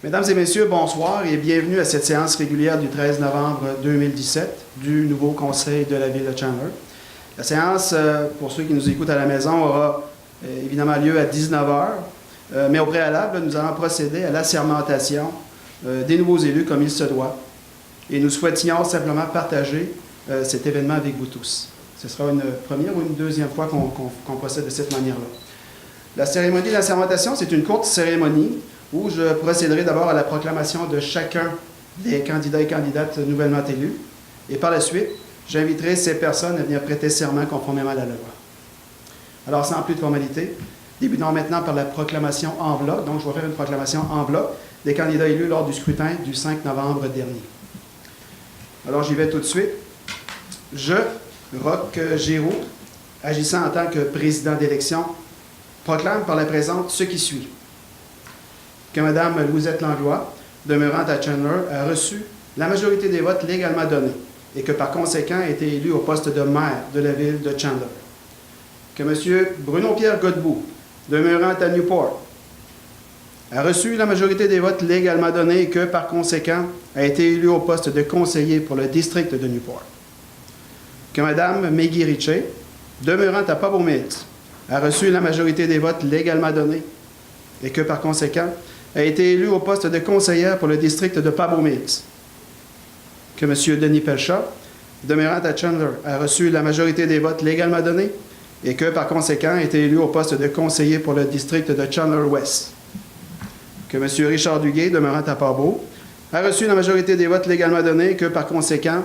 Mesdames et messieurs, bonsoir et bienvenue à cette séance régulière du 13 novembre 2017 du nouveau conseil de la ville de Chandler. La séance, pour ceux qui nous écoutent à la maison, aura évidemment lieu à 19h, mais au préalable, nous allons procéder à l'assermentation des nouveaux élus comme il se doit. Et nous souhaitions simplement partager cet événement avec vous tous. Ce sera une première ou une deuxième fois qu'on procède de cette manière-là. La cérémonie d'assermentation, c'est une courte cérémonie où je procéderai d'abord à la proclamation de chacun des candidats et candidates nouvellement élus. Et par la suite, j'inviterai ces personnes à venir prêter serment conformément à la loi. Alors, sans plus de formalité, débutons maintenant par la proclamation en bloc. Donc, je vais faire une proclamation en bloc des candidats élus lors du scrutin du 5 novembre dernier. Alors, j'y vais tout de suite. Je, Roch Giroux, agissant en tant que président d'élection, proclame par la présente ce qui suit. Que Mme Louisette Langlois, demeurant à Chandler, a reçu la majorité des votes légalement donnés et que par conséquent a été élue au poste de maire de la ville de Chandler. Que M. Bruno-Pierre Godbout, demeurant à Newport, a reçu la majorité des votes légalement donnés et que par conséquent a été élu au poste de conseiller pour le district de Newport. Que Mme Maggie Ritchie, demeurant à Pabot Mills, a reçu la majorité des votes légalement donnés et que par conséquent a été élu au poste de conseillère pour le district de Pabot Mills. Que M. Denis Pelchat, demeurant à Chandler, a reçu la majorité des votes légalement donnés et que par conséquent a été élu au poste de conseiller pour le district de Chandler-Ouest. Que M. Richard Duguay, demeurant à Pabot, a reçu la majorité des votes légalement donnés et que par conséquent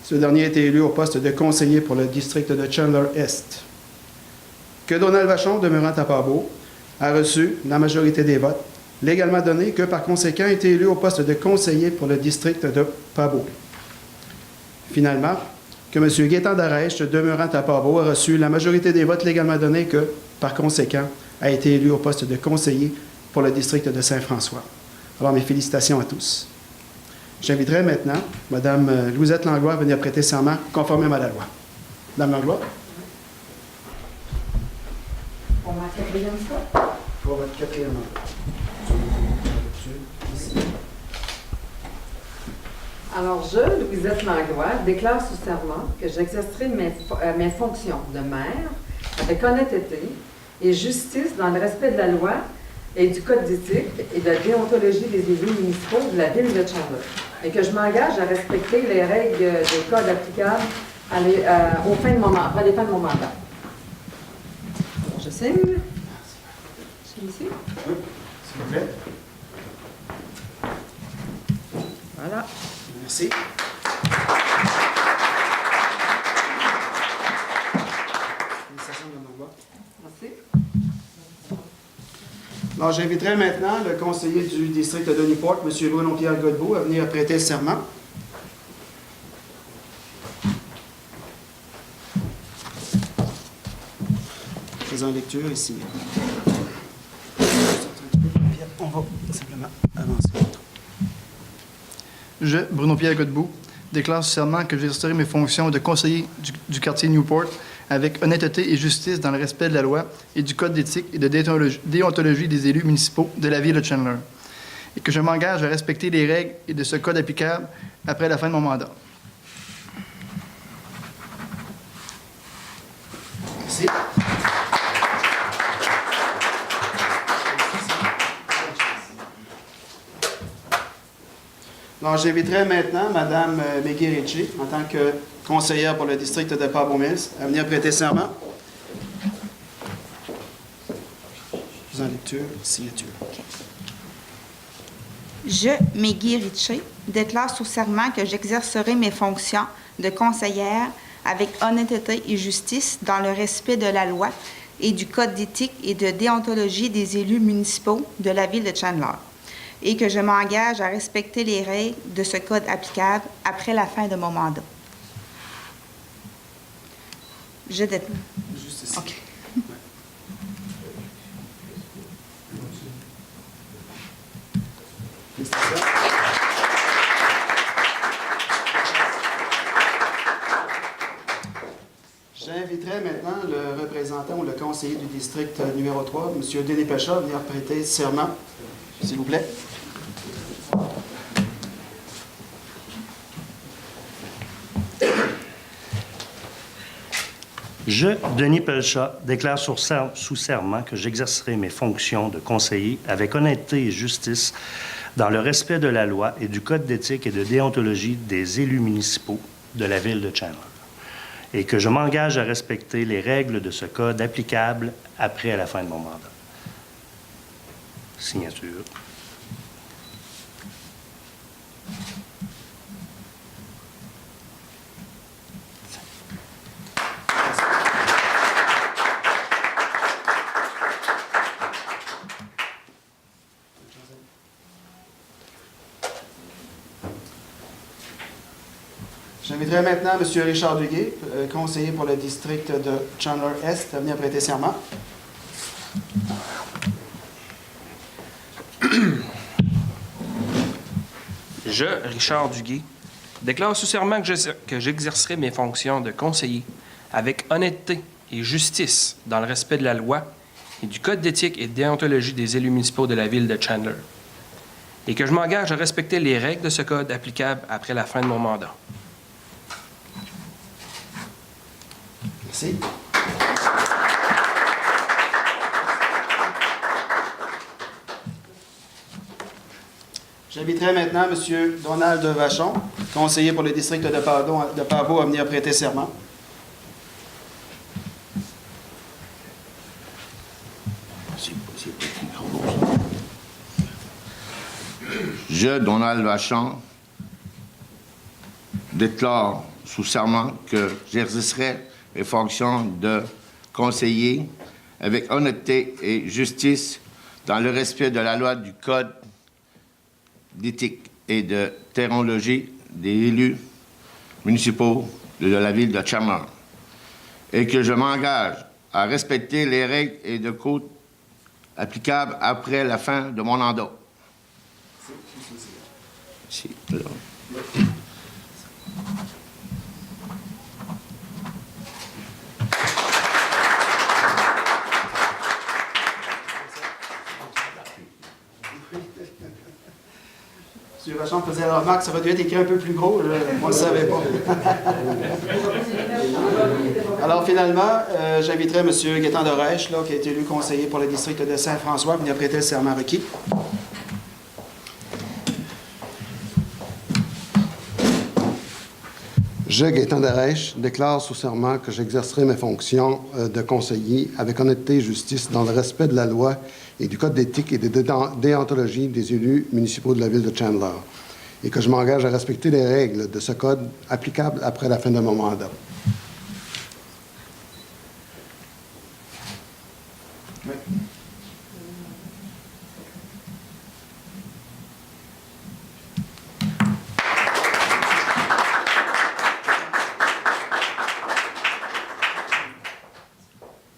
ce dernier a été élu au poste de conseiller pour le district de Chandler-Est. Que Donald Vachon, demeurant à Pabot, a reçu la majorité des votes légalement donnés et que par conséquent a été élu au poste de conseiller pour le district de Pabot. Finalement, que M. Gaétan Darèche, demeurant à Pabot, a reçu la majorité des votes légalement donnés et que par conséquent a été élu au poste de conseiller pour le district de Saint-François. Alors, mes félicitations à tous. J'inviterai maintenant Mme Louisette Langlois à venir prêter serment conformément à la loi. Mme Langlois. Pour ma quatrième fois. Pour votre quatrième mandat. Alors, je, Louisette Langlois, déclare sous serment que j'exercerai mes fonctions de maire avec honnêteté et justice dans le respect de la loi et du code d'éthique et de la déontologie des élus municipaux de la ville de Chandler. Et que je m'engage à respecter les règles des codes applicables après les fins de mon mandat. Alors, je signe. Je signe ici. Oui, s'il vous plaît. Voilà. Merci. Félicitations, Mme Langlois. Merci. Alors, j'inviterai maintenant le conseiller du district de Newport, M. Bruno-Pierre Godbout, à venir prêter serment. Faisons lecture ici. On va simplement avancer. Je, Bruno-Pierre Godbout, déclare sous serment que j'exercerai mes fonctions de conseiller du quartier Newport avec honnêteté et justice dans le respect de la loi et du code d'éthique et de déontologie des élus municipaux de la ville de Chandler, et que je m'engage à respecter les règles et de ce code applicable après la fin de mon mandat. Merci. Alors, j'inviterai maintenant Mme Maggie Ritchie, en tant que conseillère pour le district de Pabot Mills, à venir prêter serment. Faisons lecture, signature. Je, Maggie Ritchie, déclare sous serment que j'exercerai mes fonctions de conseillère avec honnêteté et justice dans le respect de la loi et du code d'éthique et de déontologie des élus municipaux de la ville de Chandler, et que je m'engage à respecter les règles de ce code applicable après la fin de mon mandat. Je déclare. Juste ici. OK. Félicitations. J'inviterai maintenant le représentant ou le conseiller du district numéro 3, M. Denis Pelchat, à venir prêter serment, s'il vous plaît. Je, Denis Pelchat, déclare sous serment que j'exercerai mes fonctions de conseiller avec honnêteté et justice dans le respect de la loi et du Code d'éthique et de déontologie des élus municipaux de la ville de Chandler, et que je m'engage à respecter les règles de ce code applicables après la fin de mon mandat. Signature. J'inviterai maintenant M. Richard Duguay, conseiller pour le district de Chandler-Est, à venir prêter serment. Je, Richard Duguay, déclare sous serment que j'exercerai mes fonctions de conseiller avec honnêteté et justice dans le respect de la loi et du Code d'éthique et de déontologie des élus municipaux de la ville de Chandler, et que je m'engage à respecter les règles de ce code applicables après la fin de mon mandat. Merci. J'inviterai maintenant M. Donald Vachon, conseiller pour le district de Pabot, à venir prêter serment. Je, Donald Vachon, déclare sous serment que j'exercerai mes fonctions de conseiller avec honnêteté et justice dans le respect de la loi du Code d'éthique et de déontologie des élus municipaux de la ville de Chandler, et que je m'engage à respecter les règles et de code applicables après la fin de mon mandat. M. Vachon faisait la remarque que ça aurait dû être écrit un peu plus gros. On ne le savait pas. Alors, finalement, j'inviterai M. Gaétan Dorèche, qui a été élu conseiller pour le district de Saint-François, à venir prêter le serment requis. Je, Gaétan Dorèche, déclare sous serment que j'exercerai mes fonctions de conseiller avec honnêteté et justice dans le respect de la loi et du Code d'éthique et de déontologie des élus municipaux de la ville de Chandler, et que je m'engage à respecter les règles de ce code applicables après la fin de mon mandat. Oui.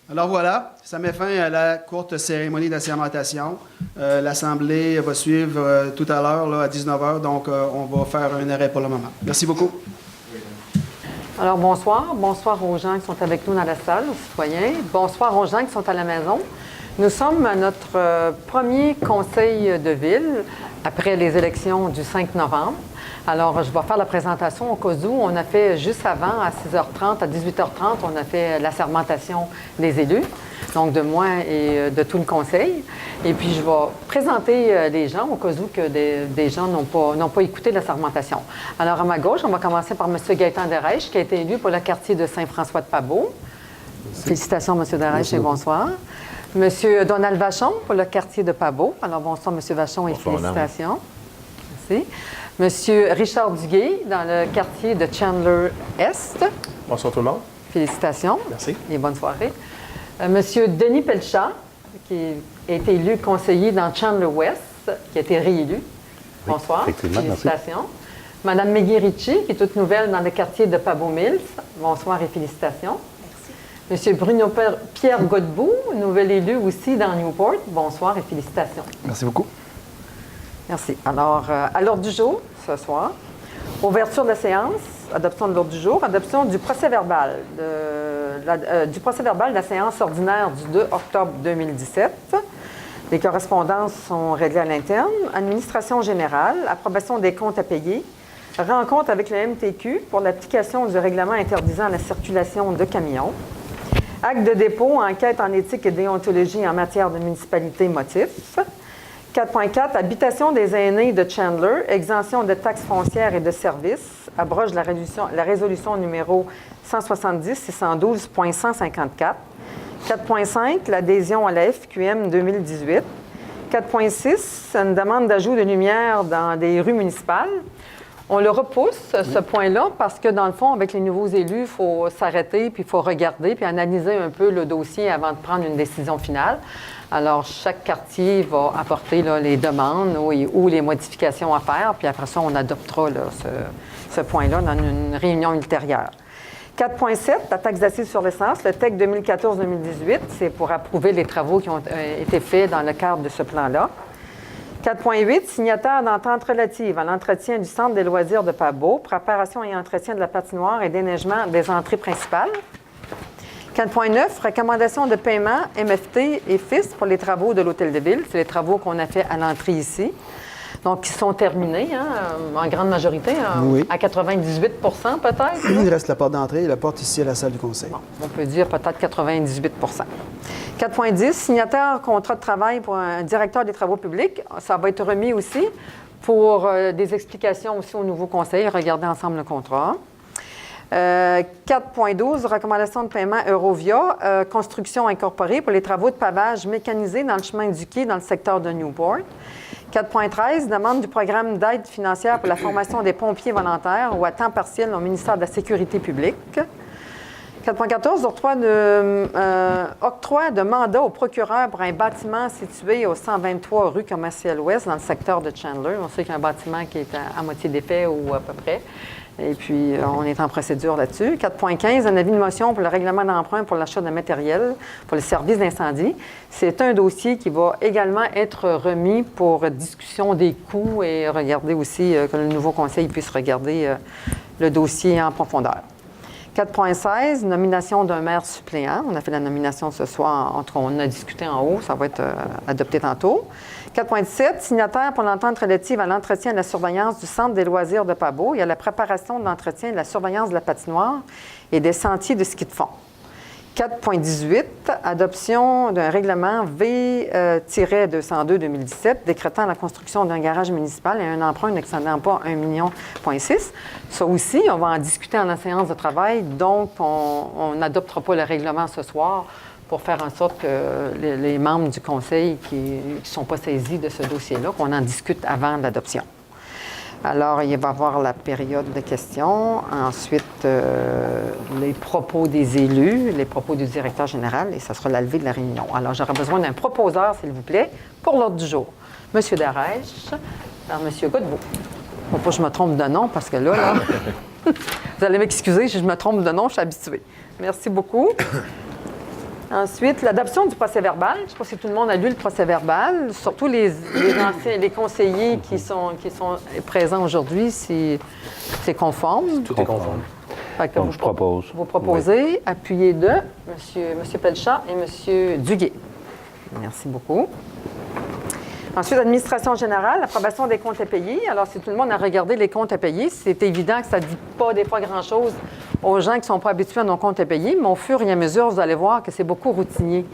Alors voilà, ça met fin à la courte cérémonie d'assermentation. L'Assemblée va suivre tout à l'heure, à 19h, donc on va faire un arrêt pour le moment. Merci beaucoup. Alors, bonsoir. Bonsoir aux gens qui sont avec nous dans la salle, aux citoyens. Bonsoir aux gens qui sont à la maison. Nous sommes à notre premier conseil de ville après les élections du 5 novembre. Alors, je vais faire la présentation au cas où. On a fait juste avant, à 6h30, à 18h30, on a fait l'assermentation des élus, donc de moi et de tout le conseil. Et puis, je vais présenter les gens au cas où que des gens n'ont pas écouté l'assermentation. Alors, à ma gauche, on va commencer par M. Gaétan Dorèche, qui a été élu pour le quartier de Saint-François-de-Pabot. Félicitations, M. Dorèche, et bonsoir. M. Donald Vachon pour le quartier de Pabot. Alors, bonsoir, M. Vachon, et bonsoir, félicitations. Merci. Monsieur Richard Duguay, dans le quartier de Chandler-Est. Bonsoir tout le monde. Félicitations. Merci. Et bonne soirée. Monsieur Denis Pelchat, qui a été élu conseiller dans Chandler-Ouest, qui a été réélu. Bonsoir. Félicitations. Merci. Madame Maggie Ritchie, qui est toute nouvelle dans le quartier de Pabot-Mills. Bonsoir et félicitations. Merci. Monsieur Bruno Pierre Godbout, nouvel élu aussi dans Newport. Bonsoir et félicitations. Merci beaucoup. Merci. Alors, à l'ordre du jour, ce soir, ouverture de la séance, adoption de l'ordre du jour, adoption du procès-verbal de la séance ordinaire du 2 octobre 2017. Les correspondances sont réglées à l'interne. Administration générale, approbation des comptes à payer, rencontre avec le MTQ pour l'application du règlement interdisant la circulation de camions, Acte de dépôt, enquête en éthique et déontologie en matière de municipalité motif. 4.4, habitation des aînés de Chandler, exemption de taxes foncières et de services, abroge la résolution numéro 170-612.154. 4.5, l'adhésion à la FQM 2018. 4.6, une demande d'ajout de lumière dans des rues municipales. On le repousse, ce point-là, parce que, dans le fond, avec les nouveaux élus, il faut s'arrêter, puis il faut regarder, puis analyser un peu le dossier avant de prendre une décision finale. Alors, chaque quartier va apporter là, les demandes ou les modifications à faire, puis après ça, on adoptera là, ce point-là dans une réunion ultérieure. 4.7, la taxe d'assises sur l'essence, le TEC 2014-2018, c'est pour approuver les travaux qui ont été faits dans le cadre de ce plan-là. 4.8, signataire d'entente relative à l'entretien du centre des loisirs de Pabeau, préparation et entretien de la patinoire et déneigement des entrées principales. 4.9, recommandation de paiement MFT et FIS pour les travaux de l'Hôtel de Ville. C'est les travaux qu'on a fait à l'entrée ici. Donc, qui sont terminés, en grande majorité, Oui. à 98 peut-être. Il reste la porte d'entrée et la porte ici à la salle du conseil. Bon, on peut dire peut-être 98 4.10, signataire contrat de travail pour un directeur des travaux publics. Ça va être remis aussi pour des explications aussi au nouveau conseil. Regardez ensemble le contrat. 4.12, recommandation de paiement Eurovia, construction incorporée pour les travaux de pavage mécanisé dans le chemin du quai dans le secteur de Newport. 4.13, demande du programme d'aide financière pour la formation des pompiers volontaires ou à temps partiel au ministère de la Sécurité publique. 4.14, octroi de mandat au procureur pour un bâtiment situé au 123 rue Commerciale-Ouest dans le secteur de Chandler. On sait qu'il y a un bâtiment qui est à moitié défait ou à peu près. Et puis, on est en procédure là-dessus. 4.15, un avis de motion pour le règlement d'emprunt pour l'achat de matériel pour le service d'incendie. C'est un dossier qui va également être remis pour discussion des coûts et regarder aussi que le nouveau conseil puisse regarder le dossier en profondeur. 4.16, nomination d'un maire suppléant. On a fait la nomination ce soir, on a discuté en haut, ça va être adopté tantôt. 4.17, signataire pour l'entente relative à l'entretien et de la surveillance du centre des loisirs de Pabeau et à la préparation de l'entretien et de la surveillance de la patinoire et des sentiers de ski de fond. 4.18, adoption d'un règlement V-202-2017 décrétant la construction d'un garage municipal et un emprunt n'excédant pas 1,6 million. Ça aussi, on va en discuter en séance de travail, donc on n'adoptera pas le règlement ce soir pour faire en sorte que les membres du conseil qui ne sont pas saisis de ce dossier-là, qu'on en discute avant l'adoption. Alors, il va y avoir la période de questions, ensuite les propos des élus, les propos du directeur général, et ça sera la levée de la réunion. Alors, j'aurai besoin d'un proposeur, s'il vous plaît, pour l'ordre du jour. Monsieur Darèche, par Monsieur Godbout. Il ne faut pas que je me trompe de nom, parce que là, vous allez m'excuser, si je me trompe de nom, je suis habituée. Merci beaucoup. Ensuite, l'adoption du procès-verbal. Je ne sais pas si tout le monde a lu le procès-verbal, surtout les conseillers qui sont présents aujourd'hui, c'est conforme. Tout est conforme. Donc, je propose. Vous proposez, appuyé de M. Pelchat et M. Duguay. Merci beaucoup. Ensuite, administration générale, approbation des comptes à payer. Alors, si tout le monde a regardé les comptes à payer, c'est évident que ça ne dit pas des fois grand-chose aux gens qui ne sont pas habitués à nos comptes à payer, mais au fur et à mesure, vous allez voir que c'est beaucoup routinier.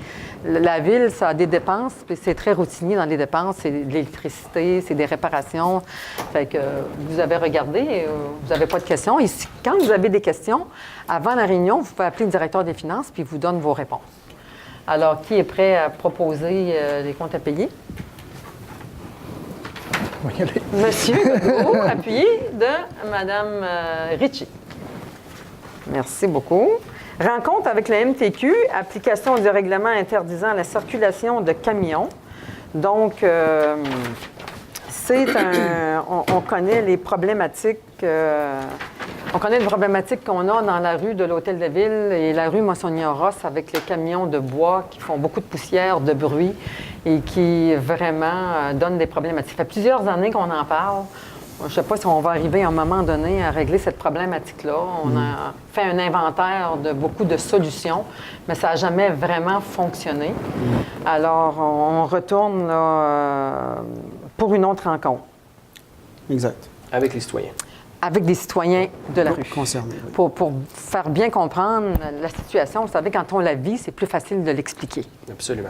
La ville, ça a des dépenses, puis c'est très routinier dans les dépenses. C'est de l'électricité, c'est des réparations. Fait que vous avez regardé, vous n'avez pas de questions. Et quand vous avez des questions, avant la réunion, vous pouvez appeler le directeur des finances, puis il vous donne vos réponses. Alors, qui est prêt à proposer les comptes à payer? Monsieur Godbout, appuyé de Mme Ritchie. Merci beaucoup. Rencontre avec la MTQ, application du règlement interdisant la circulation de camions. Donc, on connaît les problématiques. On connaît les problématiques qu'on a dans la rue de l'Hôtel de Ville et la rue Monseigneur-Ross avec les camions de bois qui font beaucoup de poussière, de bruit et qui vraiment donnent des problématiques. Ça fait plusieurs années qu'on en parle. Je ne sais pas si on va arriver à un moment donné à régler cette problématique-là. On a fait un inventaire de beaucoup de solutions, mais ça n'a jamais vraiment fonctionné. Alors, on retourne là, pour une autre rencontre. Exact. Avec les citoyens. avec des citoyens de la rue. Concernés, oui. Pour faire bien comprendre la situation, vous savez, quand on la vit, c'est plus facile de l'expliquer. Absolument.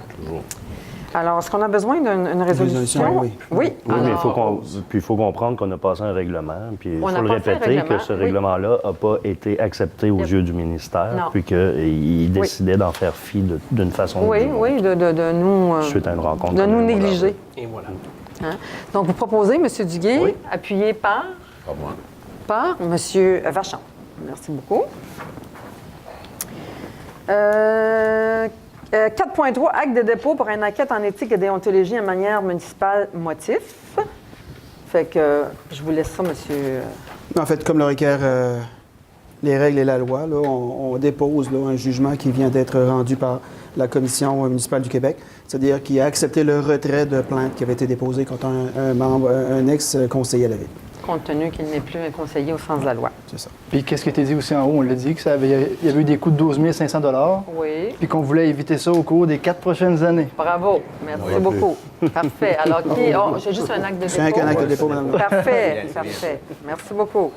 Alors, est-ce qu'on a besoin d'une résolution? Oui. Oui. Oui, mais Alors, il faut comprendre qu'on a passé un règlement, puis il On faut a le passé un répéter règlement, que ce oui. règlement-là n'a pas été accepté aux Yep. yeux du ministère, Non. puis qu'il décidait d'en faire fi d'une façon ou oui, d'une autre, oui, de nous... suite à une rencontre. de nous comme négliger. Et voilà. Hein? Donc, vous proposez, M. Duguay, Oui. appuyé par M. Vachon. Merci beaucoup. 4.3, acte de dépôt pour une enquête en éthique et déontologie en manière municipale motif. Fait que je vous laisse ça, monsieur. En fait, comme le requièrent les règles et la loi, là, on dépose là, un jugement qui vient d'être rendu par la Commission municipale du Québec, c'est-à-dire qui a accepté le retrait de plainte qui avait été déposée contre un ex-conseiller à la Ville. Compte tenu qu'il n'est plus un conseiller au sens de la loi. C'est ça. Puis qu'est-ce qui a été dit aussi en haut? On l'a dit qu'il y avait eu des coûts de 12 500 $, Oui. puis qu'on voulait éviter ça au cours des 4 prochaines années. Bravo. Merci beaucoup. Parfait. Alors, j'ai juste un acte de dépôt. C'est un acte de dépôt, madame. Parfait. Parfait. Merci beaucoup.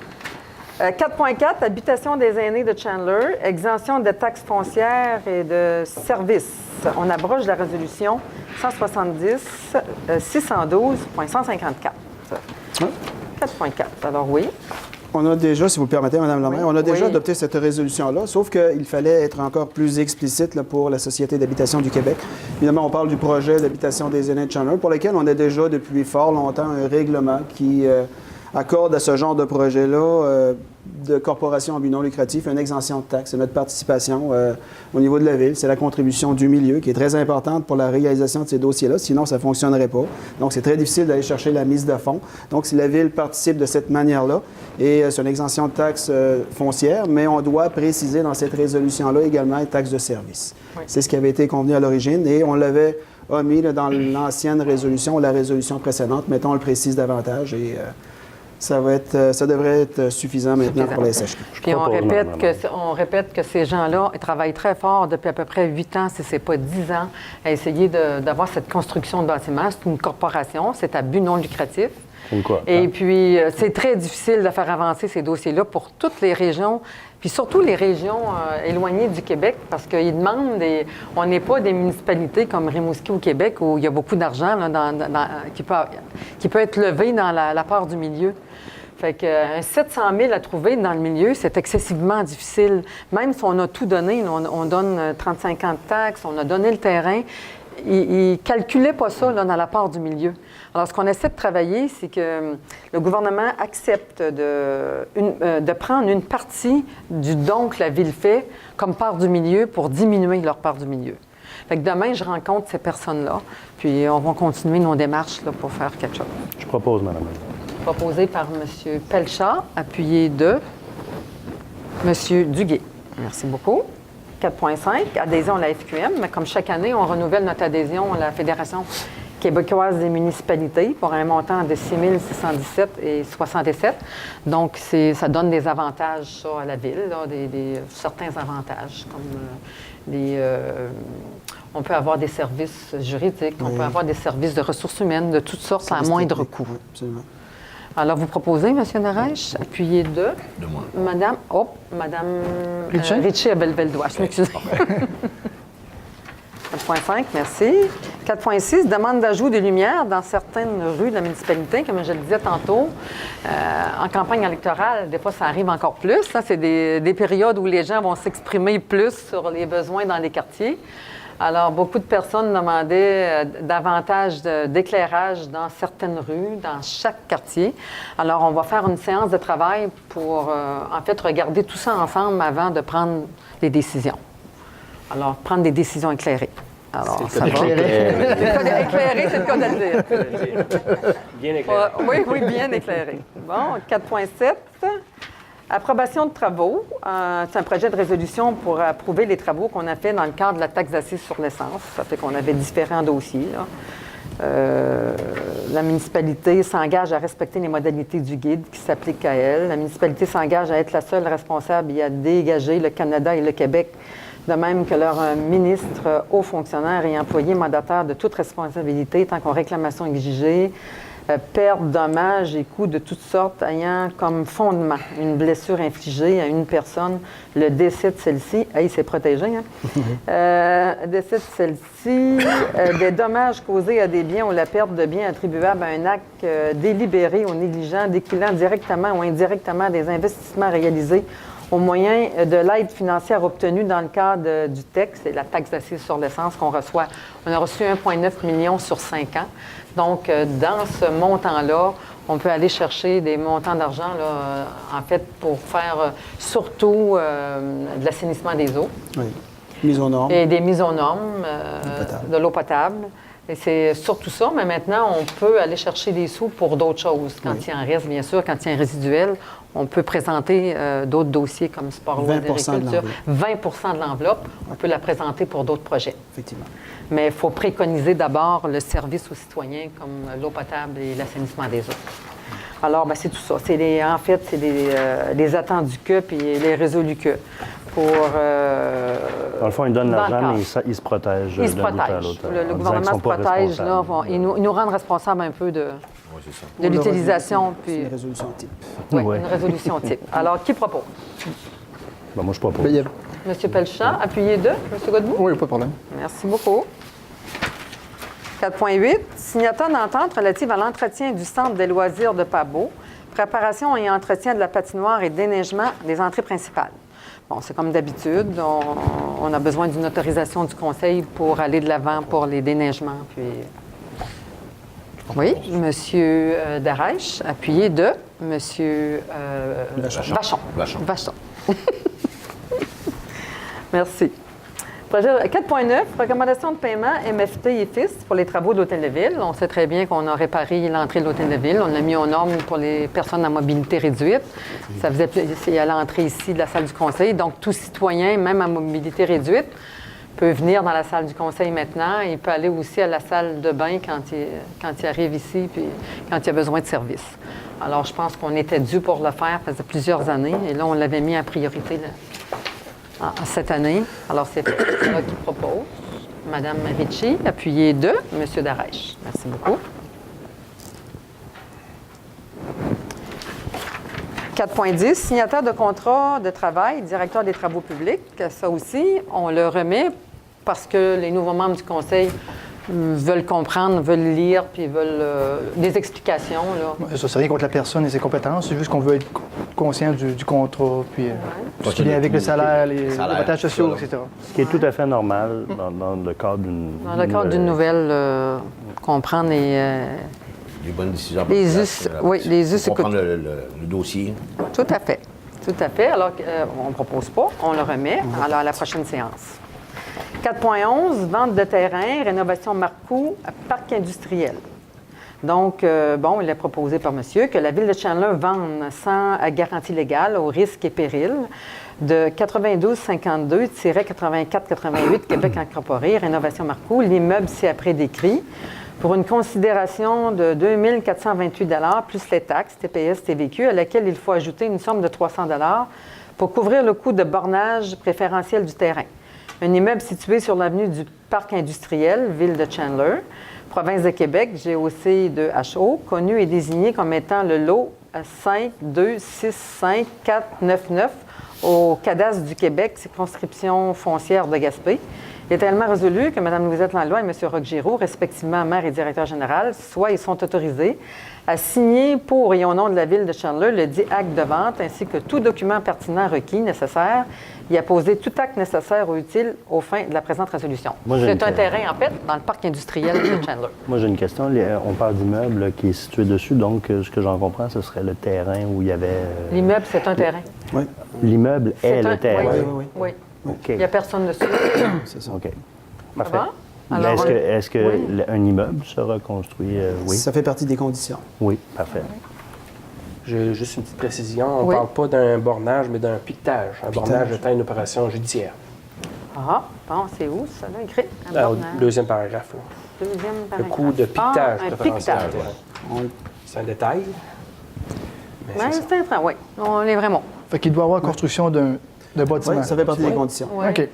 4.4, habitation des aînés de Chandler, exemption de taxes foncières et de services. On abroge la résolution 170 612.154. 4.4. Alors oui. On a déjà, si vous le permettez, Mme Lemay, Oui. on a déjà Oui. adopté cette résolution-là, sauf qu'il fallait être encore plus explicite là, pour la Société d'habitation du Québec. Évidemment, on parle du projet d'habitation des aînés de Chandler, pour lequel on a déjà depuis fort longtemps un règlement qui accorde à ce genre de projet-là de corporation à but non lucratif une exemption de taxes. C'est notre participation au niveau de la Ville. C'est la contribution du milieu qui est très importante pour la réalisation de ces dossiers-là. Sinon, ça ne fonctionnerait pas. Donc, c'est très difficile d'aller chercher la mise de fonds. Donc, si la Ville participe de cette manière-là, et c'est une exemption de taxes foncières, mais on doit préciser dans cette résolution-là également les taxes de service. Oui. C'est ce qui avait été convenu à l'origine et on l'avait omis là, dans l'ancienne résolution ou la résolution précédente. Mettons, on le précise davantage et ça devrait être suffisant maintenant pour la SHQ. Puis on répète que ces gens-là ils travaillent très fort depuis à peu près 8 ans, si ce n'est pas 10 ans, à essayer d'avoir cette construction de bâtiment. C'est une corporation, c'est à but non lucratif. Et puis, c'est très difficile de faire avancer ces dossiers-là pour toutes les régions, puis surtout les régions éloignées du Québec, parce qu'ils demandent on n'est pas des municipalités comme Rimouski au Québec, où il y a beaucoup d'argent là, qui peut être levé dans la part du milieu. Fait que 700 000 à trouver dans le milieu, c'est excessivement difficile. Même si on a tout donné, là, on donne 35 ans de taxes, on a donné le terrain, ils ne calculaient pas ça là, dans la part du milieu. Alors, ce qu'on essaie de travailler, c'est que le gouvernement accepte de prendre une partie du don que la Ville fait comme part du milieu pour diminuer leur part du milieu. Fait que demain, je rencontre ces personnes-là, puis on va continuer nos démarches là, pour faire quelque chose. Je propose, Mme. Proposé par M. Pelchat, appuyé de M. Duguay. Merci beaucoup. 4.5, adhésion à la FQM. Mais comme chaque année, on renouvelle notre adhésion à la Fédération québécoise des municipalités pour un montant de 6 617,67. Donc, ça donne des avantages ça, à la Ville, là, certains avantages, comme on peut avoir des services juridiques, on peut avoir des services de ressources humaines de toutes sortes à moindre coût. Oui, absolument. Alors, vous proposez, M. Naresh, appuyé de moi. Madame Ritchie à Belleville-Doigt. Je m'excuse. 4.5, merci. 4.6, demande d'ajout de lumière dans certaines rues de la municipalité, comme je le disais tantôt. En campagne électorale, des fois, ça arrive encore plus. Hein. C'est des périodes où les gens vont s'exprimer plus sur les besoins dans les quartiers. Alors, beaucoup de personnes demandaient davantage d'éclairage dans certaines rues, dans chaque quartier. Alors, on va faire une séance de travail pour, en fait, regarder tout ça ensemble avant de prendre des décisions. Alors, prendre des décisions éclairées. Alors, ça va. Éclairé, c'est le cas de le dire. Bien éclairé. Oui, bien éclairé. Bon, 4.7. Approbation de travaux. C'est un projet de résolution pour approuver les travaux qu'on a fait dans le cadre de la taxe d'assises sur l'essence. Ça fait qu'on avait différents dossiers. Là. La municipalité s'engage à respecter les modalités du guide qui s'appliquent à elle. La municipalité s'engage à être la seule responsable et à dégager le Canada et le Québec, de même que leurs ministres, hauts fonctionnaires et employés mandataires de toute responsabilité tant qu'aux réclamations exigées. pertes, dommages et coûts de toutes sortes ayant comme fondement une blessure infligée à une personne, le décès de celle-ci, il s'est protégé, décès de celle-ci, des dommages causés à des biens ou la perte de biens attribuables à un acte délibéré ou négligent découlant directement ou indirectement des investissements réalisés au moyen de l'aide financière obtenue dans le cadre du TEC, c'est la taxe d'assises sur l'essence qu'on reçoit. On a reçu 1,9 million sur 5 ans. Donc, dans ce montant-là, on peut aller chercher des montants d'argent, en fait, pour faire surtout de l'assainissement des eaux. Oui. Mise aux normes. Et des mises aux normes, de l'eau potable. Et c'est surtout ça, mais maintenant, on peut aller chercher des sous pour d'autres choses. Quand il en reste, bien sûr, quand il y a un résiduel, on peut présenter d'autres dossiers comme sport, loi, agriculture. 20 de l'enveloppe, on peut la présenter pour d'autres projets. Effectivement. Mais il faut préconiser d'abord le service aux citoyens comme l'eau potable et l'assainissement des eaux. Alors, c'est tout ça. En fait, c'est les attentes du CUP et les réseaux du CUP. Dans le fond, ils donnent l'argent, mais ils se protègent. Ils se protègent. Le gouvernement se protège. Là, ils nous rendent responsables un peu de l'utilisation. C'est une résolution type. Oui, une résolution type. Alors, qui propose? Moi, je propose. M. Pelchat, appuyez 2. M. Godbout? Oui, pas de problème. Merci beaucoup. 4.8. Signature d'entente relative à l'entretien du centre des loisirs de Pabot, préparation et entretien de la patinoire et déneigement des entrées principales. Bon, c'est comme d'habitude. On a besoin d'une autorisation du conseil pour aller de l'avant pour les déneigements. Puis... Oui, M. Darèche, appuyé de M. Vachon. Merci. Projet 4.9, recommandation de paiement MFT et FIS pour les travaux de l'Hôtel de Ville. On sait très bien qu'on a réparé l'entrée de l'Hôtel de Ville. On l'a mis aux normes pour les personnes à mobilité réduite. Ça faisait plaisir à l'entrée ici de la salle du conseil. Donc, tout citoyen, même à mobilité réduite, peut venir dans la salle du conseil maintenant. Il peut aller aussi à la salle de bain quand il arrive ici, puis quand il a besoin de service. Alors, je pense qu'on était dû pour le faire, ça faisait plusieurs années. Et là, on l'avait mis en priorité cette année. Alors, c'est là qui propose. Madame Ricci, appuyée 2. Monsieur Darèche. Merci beaucoup. 4.10, signataire de contrat de travail, directeur des travaux publics. Ça aussi, on le remet parce que les nouveaux membres du conseil veulent comprendre, veulent lire, puis veulent des explications. Là. Ça, c'est rien contre la personne et ses compétences, c'est juste qu'on veut être conscient du contrat, puis tout ce qui vient avec le salaire, les avantages sociaux, etc. Ce qui est tout à fait normal dans le cadre d'une... Dans le cadre d'une nouvelle, comprendre les bonnes décisions. Les us, oui, les us. Comprendre le dossier. Tout à fait. Tout à fait. Alors, on ne propose pas, on le remet à la prochaine séance. 4.11, vente de terrain, rénovation Marcoux, parc industriel. Donc, il est proposé par monsieur que la Ville de Chandler vende sans garantie légale au risque et péril de 9252-8488 Québec Incorporé, rénovation Marcoux, l'immeuble ci-après décrit, pour une considération de 2 428 $ plus les taxes, TPS, TVQ, à laquelle il faut ajouter une somme de 300 $ pour couvrir le coût de bornage préférentiel du terrain. Un immeuble situé sur l'avenue du Parc industriel, Ville de Chandler, province de Québec, GOC de HO, connu et désigné comme étant le lot 5265499 au cadastre du Québec, circonscription foncière de Gaspé. Il est tellement résolu que Mme Louisette Langlois et M. Roch Giroux, respectivement maire et directeur général, ils sont autorisés à signer pour et au nom de la Ville de Chandler le dit acte de vente ainsi que tout document pertinent requis nécessaire et à poser tout acte nécessaire ou utile aux fins de la présente résolution. C'est un terrain, en fait, dans le parc industriel de Chandler. Moi, j'ai une question. On parle d'immeuble qui est situé dessus, donc ce que j'en comprends, ce serait le terrain où il y avait... L'immeuble, c'est un terrain. Oui. L'immeuble est le terrain. Oui. OK. Il n'y a personne dessus. C'est ça. OK. Parfait. Alors, est-ce qu'un immeuble sera construit? Oui. Ça fait partie des conditions. Oui, parfait. J'ai juste une petite précision. On ne Oui. parle pas d'un bornage, mais d'un piquetage. Un bornage étant une opération judiciaire. C'est où, ça, là, écrit? Au deuxième paragraphe. Là. Deuxième Le paragraphe. coût de piquetage un préférentiel. piquetage. C'est un détail. Mais c'est ça. C'est un train, oui. On est vraiment. Fait qu'il doit y avoir construction d'un bâtiment. Oui, ça fait partie des conditions Ouais. OK.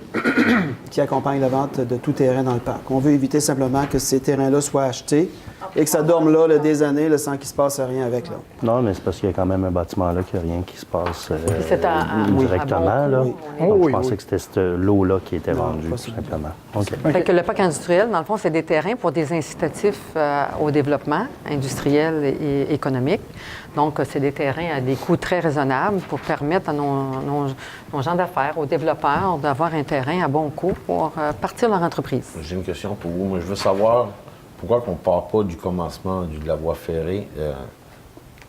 qui accompagnent la vente de tout terrain dans le parc. On veut éviter simplement que ces terrains-là soient achetés et que ça dorme là, des années là, sans qu'il se passe rien avec. Là. Non, mais c'est parce qu'il y a quand même un bâtiment là, qu'il n'y a rien qui se passe c'est directement. à Là. bon coût, Donc, oui. je pensais que c'était cette lot-là qui était vendue, pas tout ça. simplement. OK. Fait que le parc industriel, dans le fond, c'est des terrains pour des incitatifs au développement industriel et économique. Donc, c'est des terrains à des coûts très raisonnables pour permettre à nos gens d'affaires, aux développeurs, d'avoir un terrain à bon coût pour partir leur entreprise. J'ai une question pour vous. Moi, je veux savoir pourquoi on ne part pas du commencement de la voie ferrée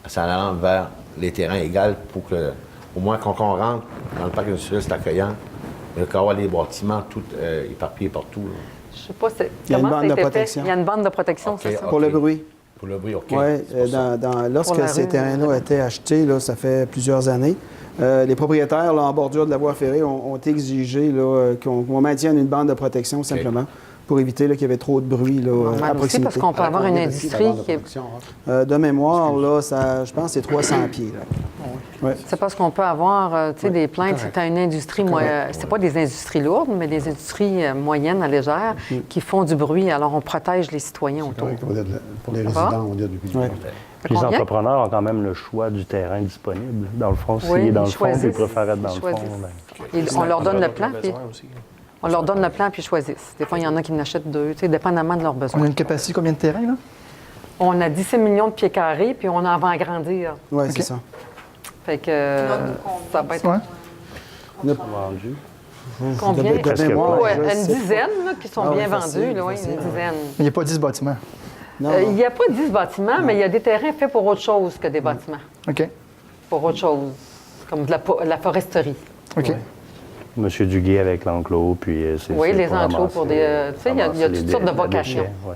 en allant vers les terrains égaux pour que, au moins, quand on rentre dans le parc industriel, c'est accueillant. Il y a les bâtiments tout éparpillés partout. Là. Je ne sais pas Il y a une comment bande ça a de été fait. protection. Il y a une bande de protection, c'est ça? Pour le bruit. Pour le bruit, OK. Oui, C'est pour ça. lorsque Pour la ces rue, terrains-là ont été achetés, là, ça fait plusieurs années, les propriétaires là, en bordure de la voie ferrée ont exigé là, qu'on maintienne une bande de protection simplement pour éviter là, qu'il y avait trop de bruit là, à Normal aussi, proximité. parce qu'on peut avoir une industrie qui est... De mémoire, là, ça, je pense que c'est 300 pieds. Là. Ouais. C'est parce qu'on peut avoir des plaintes. C'est une industrie, c'est pas des industries lourdes, mais des industries moyennes à légères qui font du bruit. Alors, on protège les citoyens autour. Pour les Ça va? résidents, on dit depuis Ouais. Les Combien? entrepreneurs ont quand même le choix du terrain disponible. Dans le fond, s'il Oui, est dans ils le fond, choisissent. ils préfèrent être dans le Ils fond. choisissent. On leur donne le plan, puis on leur donne le plan, puis ils choisissent. Des fois, il y en a qui en achètent 2, dépendamment de leurs On besoins. a une capacité combien de terrain, là? On a 17 millions de pieds carrés, puis on en va agrandir. Oui, OK. c'est ça. Fait que ça va être Ouais. Vendu. combien? De mémoire, Ouais, je une sais dizaine là, qui sont Ah bien oui, facile, vendus, là, oui, facile, une ouais. dizaine. Mais il n'y a pas 10 bâtiments. Non, Il n'y a pas 10 bâtiments, mais il y a des terrains faits pour autre chose que des bâtiments. OK. Pour autre chose, comme de la foresterie. OK. Monsieur Duguay avec l'enclos, puis c'est Oui, c'est les pour enclos ramasser- pour des... Tu sais, il y a ramasser toutes les sortes de dé- les vocations. déchets, ouais.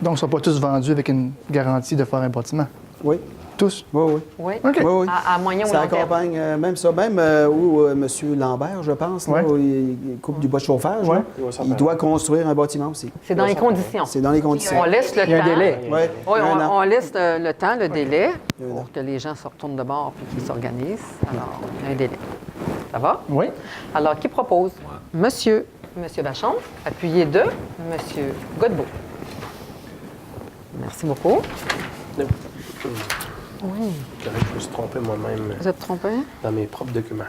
Donc, ils ne sont pas tous vendus avec une garantie de faire un bâtiment. oui, Tous? oui, oui. Oui, OK. Oui, oui. à moyen ou Ça long terme. accompagne même ça, même où M. Lambert, je pense, là, Ouais. où il coupe du bois de chauffage, Ouais. là, il doit construire un bâtiment aussi. C'est dans les conditions. C'est dans les conditions. On laisse le Il y a un temps. délai. Oui, Oui, un an. on laisse le temps, le délai, Un an. pour que les gens se retournent de bord et qu'ils s'organisent. Alors, il y a un délai. Ça va? Oui. Alors, qui propose? Monsieur Vachon, appuyé de Monsieur Godbout. Merci beaucoup. Oui, Je me suis trompé moi-même vous êtes trompé? dans mes propres documents.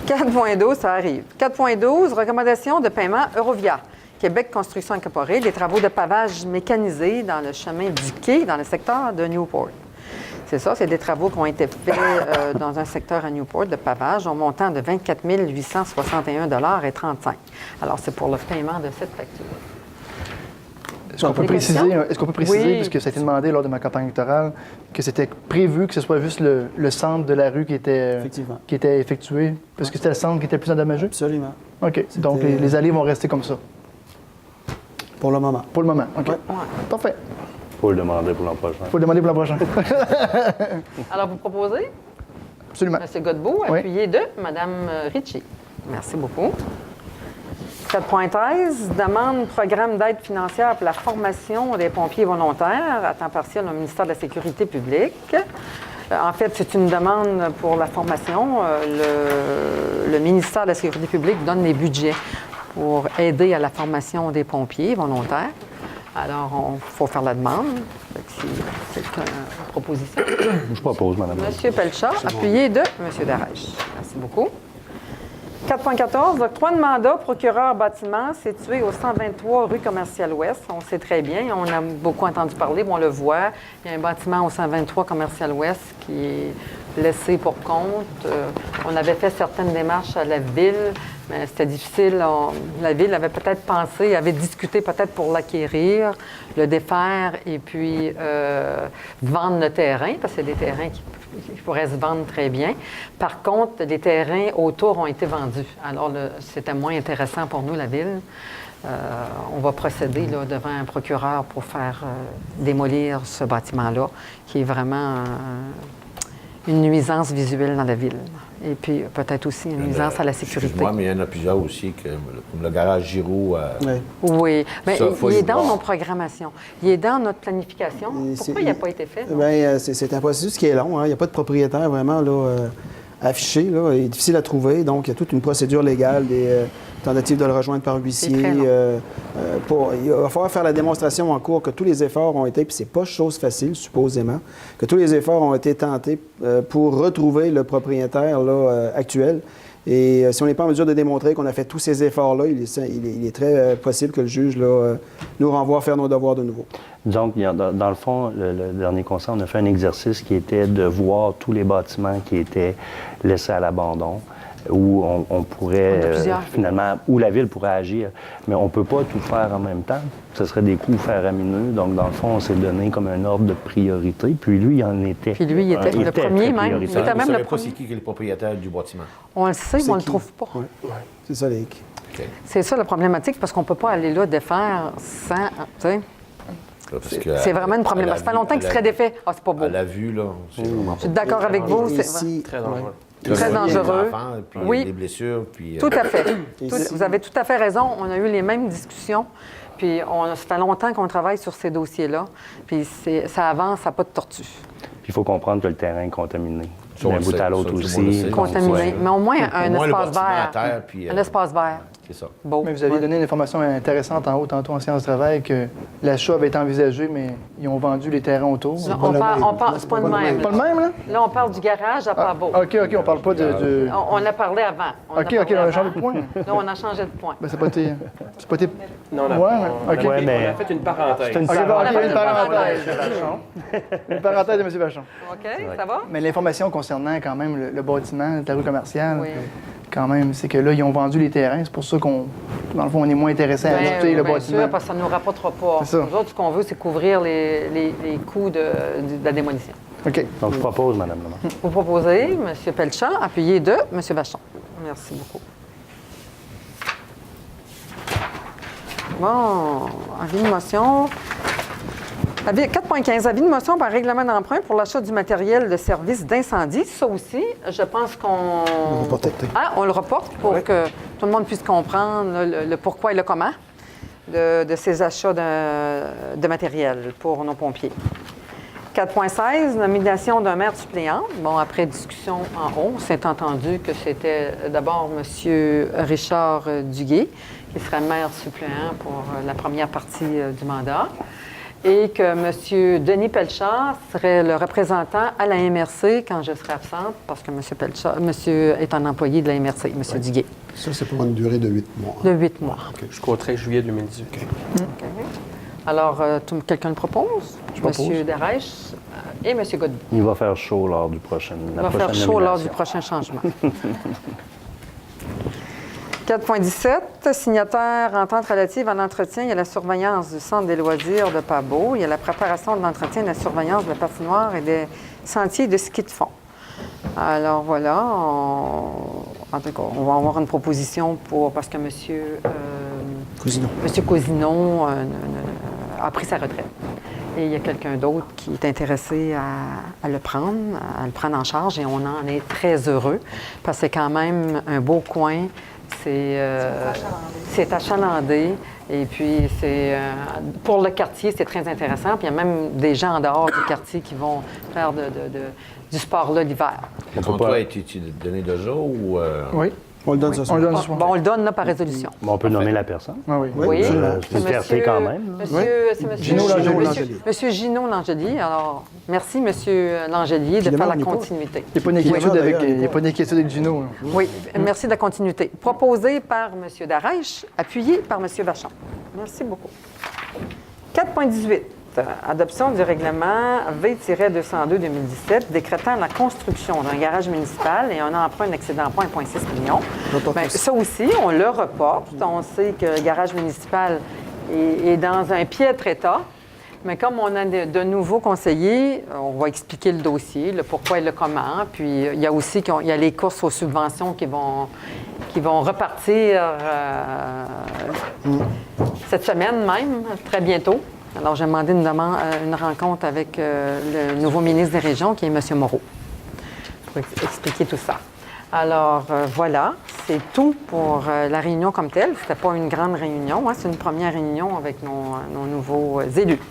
4.12, ça arrive. 4.12, recommandation de paiement Eurovia. Québec Construction Incorporée, des travaux de pavage mécanisé dans le chemin du quai dans le secteur de Newport. C'est ça, c'est des travaux qui ont été faits dans un secteur à Newport de pavage au montant de 24 861,35 $. Alors, c'est pour le paiement de cette facture. Est-ce qu'on peut Des préciser, questions? Oui. Oui. Puisque ça a été demandé lors de ma campagne électorale, que c'était prévu que ce soit juste le centre de la rue qui était effectué, parce que c'était le centre qui était le plus endommagé? Absolument. OK. Donc, les allées vont rester comme ça, Pour le moment. pour le moment. OK. Ouais. Parfait. Faut le demander pour l'an prochain. Il faut le demander pour l'an prochain. Alors, vous proposez? Absolument. M. Godbout, Oui. appuyé de Mme Ritchie. Merci beaucoup. 4.13, demande programme d'aide financière pour la formation des pompiers volontaires à temps partiel au ministère de la Sécurité publique. En fait, c'est une demande pour la formation. Le ministère de la Sécurité publique donne les budgets pour aider à la formation des pompiers volontaires. Alors, il faut faire la demande. Fait que c'est une proposition. Je propose, madame. Monsieur Pelchat, appuyé de Monsieur Darèche. Merci beaucoup. 4.14, octroi de mandat procureur bâtiment situé au 123 rue Commerciale-Ouest. On sait très bien, on a beaucoup entendu parler, on le voit. Il y a un bâtiment au 123 Commerciale-Ouest qui est laissé pour compte. On avait fait certaines démarches à la ville, mais c'était difficile. La ville avait peut-être pensé, avait discuté peut-être pour l'acquérir, le défaire et puis vendre le terrain, parce que c'est des terrains qui pourraient se vendre très bien. Par contre, les terrains autour ont été vendus. Alors, c'était moins intéressant pour nous, la ville. On va procéder là, devant un procureur pour faire démolir ce bâtiment-là, qui est vraiment une nuisance visuelle dans la ville. Et puis, peut-être aussi une nuisance à la sécurité. Excuse-moi, mais il y en a plusieurs aussi, comme le garage Giraud. Oui. Oui, mais Ça, faut il y est dans voir. nos programmations. Il est dans notre planification. Pourquoi il n'a pas été fait? non? Bien, c'est un processus qui est long. Hein. Il n'y a pas de propriétaire vraiment là, affiché, là, est difficile à trouver. Donc, il y a toute une procédure légale, des tentatives de le rejoindre par huissier. C'est très long. Il va falloir faire la démonstration en cours que tous les efforts ont été, puis c'est pas chose facile, supposément, que tous les efforts ont été tentés pour retrouver le propriétaire là, actuel. Et si on n'est pas en mesure de démontrer qu'on a fait tous ces efforts-là, il est très possible que le juge là, nous renvoie à faire nos devoirs de nouveau. Donc, dans le fond, le dernier conseil, on a fait un exercice qui était de voir tous les bâtiments qui étaient laissés à l'abandon, où on pourrait, finalement, où la Ville pourrait agir. Mais on ne peut pas tout faire en même temps. Ce serait des coûts faramineux. Donc, dans le fond, on s'est donné comme un ordre de priorité. Puis lui, il en était. Puis lui, il était le premier même. Il était Vous ne même savez le pas premier. c'est qui est le propriétaire du bâtiment? On le sait, mais on ne le qui? trouve pas. Ouais. C'est ça, Léic. OK. C'est ça la problématique, parce qu'on ne peut pas aller là défaire sans... tu sais. C'est vraiment une problématique. Ça fait longtemps qu'il serait défait. Ah, c'est pas beau. À la vue, là, c'est vraiment Je suis d'accord avec vous. C'est Ici, Très dangereux. très dangereux. Les enfants, puis Oui. les blessures, puis... Tout à fait. Ici. Vous avez tout à fait raison. On a eu les mêmes discussions. Puis ça fait longtemps qu'on travaille sur ces dossiers-là. Puis ça avance à pas de tortue. Puis il faut comprendre que le terrain est contaminé. Ça, on D'un le bout sait, à l'autre ça, tout le monde le aussi. sait. Contaminé. Ouais. Mais au moins un Au moins, le espace bâtiment vert. à terre, puis, Un espace vert. C'est ça. Beau. Mais vous avez donné une information intéressante en haut, tantôt en séance de travail, que l'achat avait été envisagé, mais ils ont vendu les terrains autour. Non, on parle, c'est pas le même. Pas le même, là? Là, on parle du garage à Pabot. OK, on parle pas de... On a parlé avant. OK, on a changé de point. Là, on a changé de point. Ben, c'est pas tes... Non, on a, Ouais, on a- OK. Ouais, mais- on a fait une parenthèse. C'est une OK, bon, On a OK, fait une une parenthèse. parenthèse. Une parenthèse de M. Vachon. OK, ça va? Mais l'information concernant quand même le bâtiment de la rue commerciale, Oui. quand même, c'est que là, ils ont vendu les terrains. C'est pour ça qu'on, dans le fond, on est moins intéressé à ajouter le bien bâtiment. sûr, parce que ça ne nous rapportera pas. C'est ça. Nous autres, ce qu'on veut, c'est couvrir les coûts de la démolition. OK. Donc, je propose, Mme Lemont. Vous proposez, M. Pelchat, appuyé de M. Vachon. Merci beaucoup. Bon, avis de motion. 4.15, avis de motion par règlement d'emprunt pour l'achat du matériel de service d'incendie. Ça aussi, je pense qu'on... On le reporte pour que tout le monde puisse comprendre le pourquoi et le comment de ces achats de matériel pour nos pompiers. 4.16, nomination d'un maire suppléant. Bon, après discussion en haut, c'est entendu que c'était d'abord M. Richard Duguay, qui serait maire suppléant pour la première partie du mandat, et que M. Denis Pelchat serait le représentant à la MRC quand je serai absente, parce que monsieur est un employé de la MRC, M. Duguay, Ça, c'est pour une durée de 8 mois. de 8 mois. Jusqu'au 13 juillet 2018. OK. Alors, quelqu'un le propose? M. Darèche et M. Godbout. Il va faire chaud lors du prochain. Il va faire chaud lors du prochain changement. 4.17, signataire entente relative à l'entretien et à la surveillance du centre des loisirs de Pabot. Il y a la préparation de l'entretien et de la surveillance de la patinoire et des sentiers de ski de fond. Alors voilà, en tout cas, on va avoir une proposition parce que M. Cousineau a pris sa retraite. Et il y a quelqu'un d'autre qui est intéressé à le prendre en charge, et on en est très heureux, parce que c'est quand même un beau coin. C'est achalandé. Et puis, pour le quartier, c'est très intéressant. Puis il y a même des gens en dehors du quartier qui vont faire du sport là l'hiver. Le contrat a été donné déjà ou... Oui. On le donne ce soir. On le donne ce soir. Bon, on le donne là par résolution. Bon, on peut nommer la personne. Ah oui. Oui. C'est une fierté quand même. C'est Gino Langelier. Monsieur Gino Langelier. Alors, merci, Monsieur Langelier, de faire la continuité. Il n'y a pas d'inquiétude avec Gino. Là. Oui, merci de la continuité. Proposé par M. Darèche, appuyé par M. Vachon. Merci beaucoup. 4.18. Adoption du règlement V-202-2017 décrétant la construction d'un garage municipal et un emprunt d'excédent point 1,6 million. Ça aussi, on le reporte. On sait que le garage municipal est dans un piètre état. Mais comme on a de nouveaux conseillers, on va expliquer le dossier, le pourquoi et le comment. Puis il y a aussi les courses aux subventions qui vont repartir cette semaine même, très bientôt. Alors, j'ai demandé une rencontre avec le nouveau ministre des Régions, qui est M. Moreau, pour expliquer tout ça. Alors, voilà, c'est tout pour la réunion comme telle. Ce n'était pas une grande réunion, hein, c'est une première réunion avec nos nouveaux élus.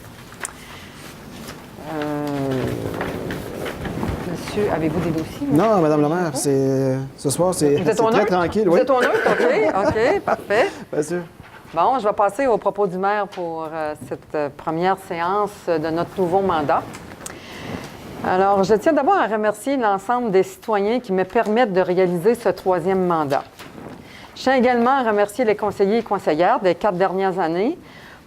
Monsieur, avez-vous des dossiers? Non, Madame la maire, ce soir, c'est Vous êtes au très neutre? tranquille. Vous Oui, êtes au neutre? OK, parfait. bien sûr. Bon, je vais passer au propos du maire pour cette première séance de notre nouveau mandat. Alors, je tiens d'abord à remercier l'ensemble des citoyens qui me permettent de réaliser ce troisième mandat. Je tiens également à remercier les conseillers et conseillères des 4 dernières années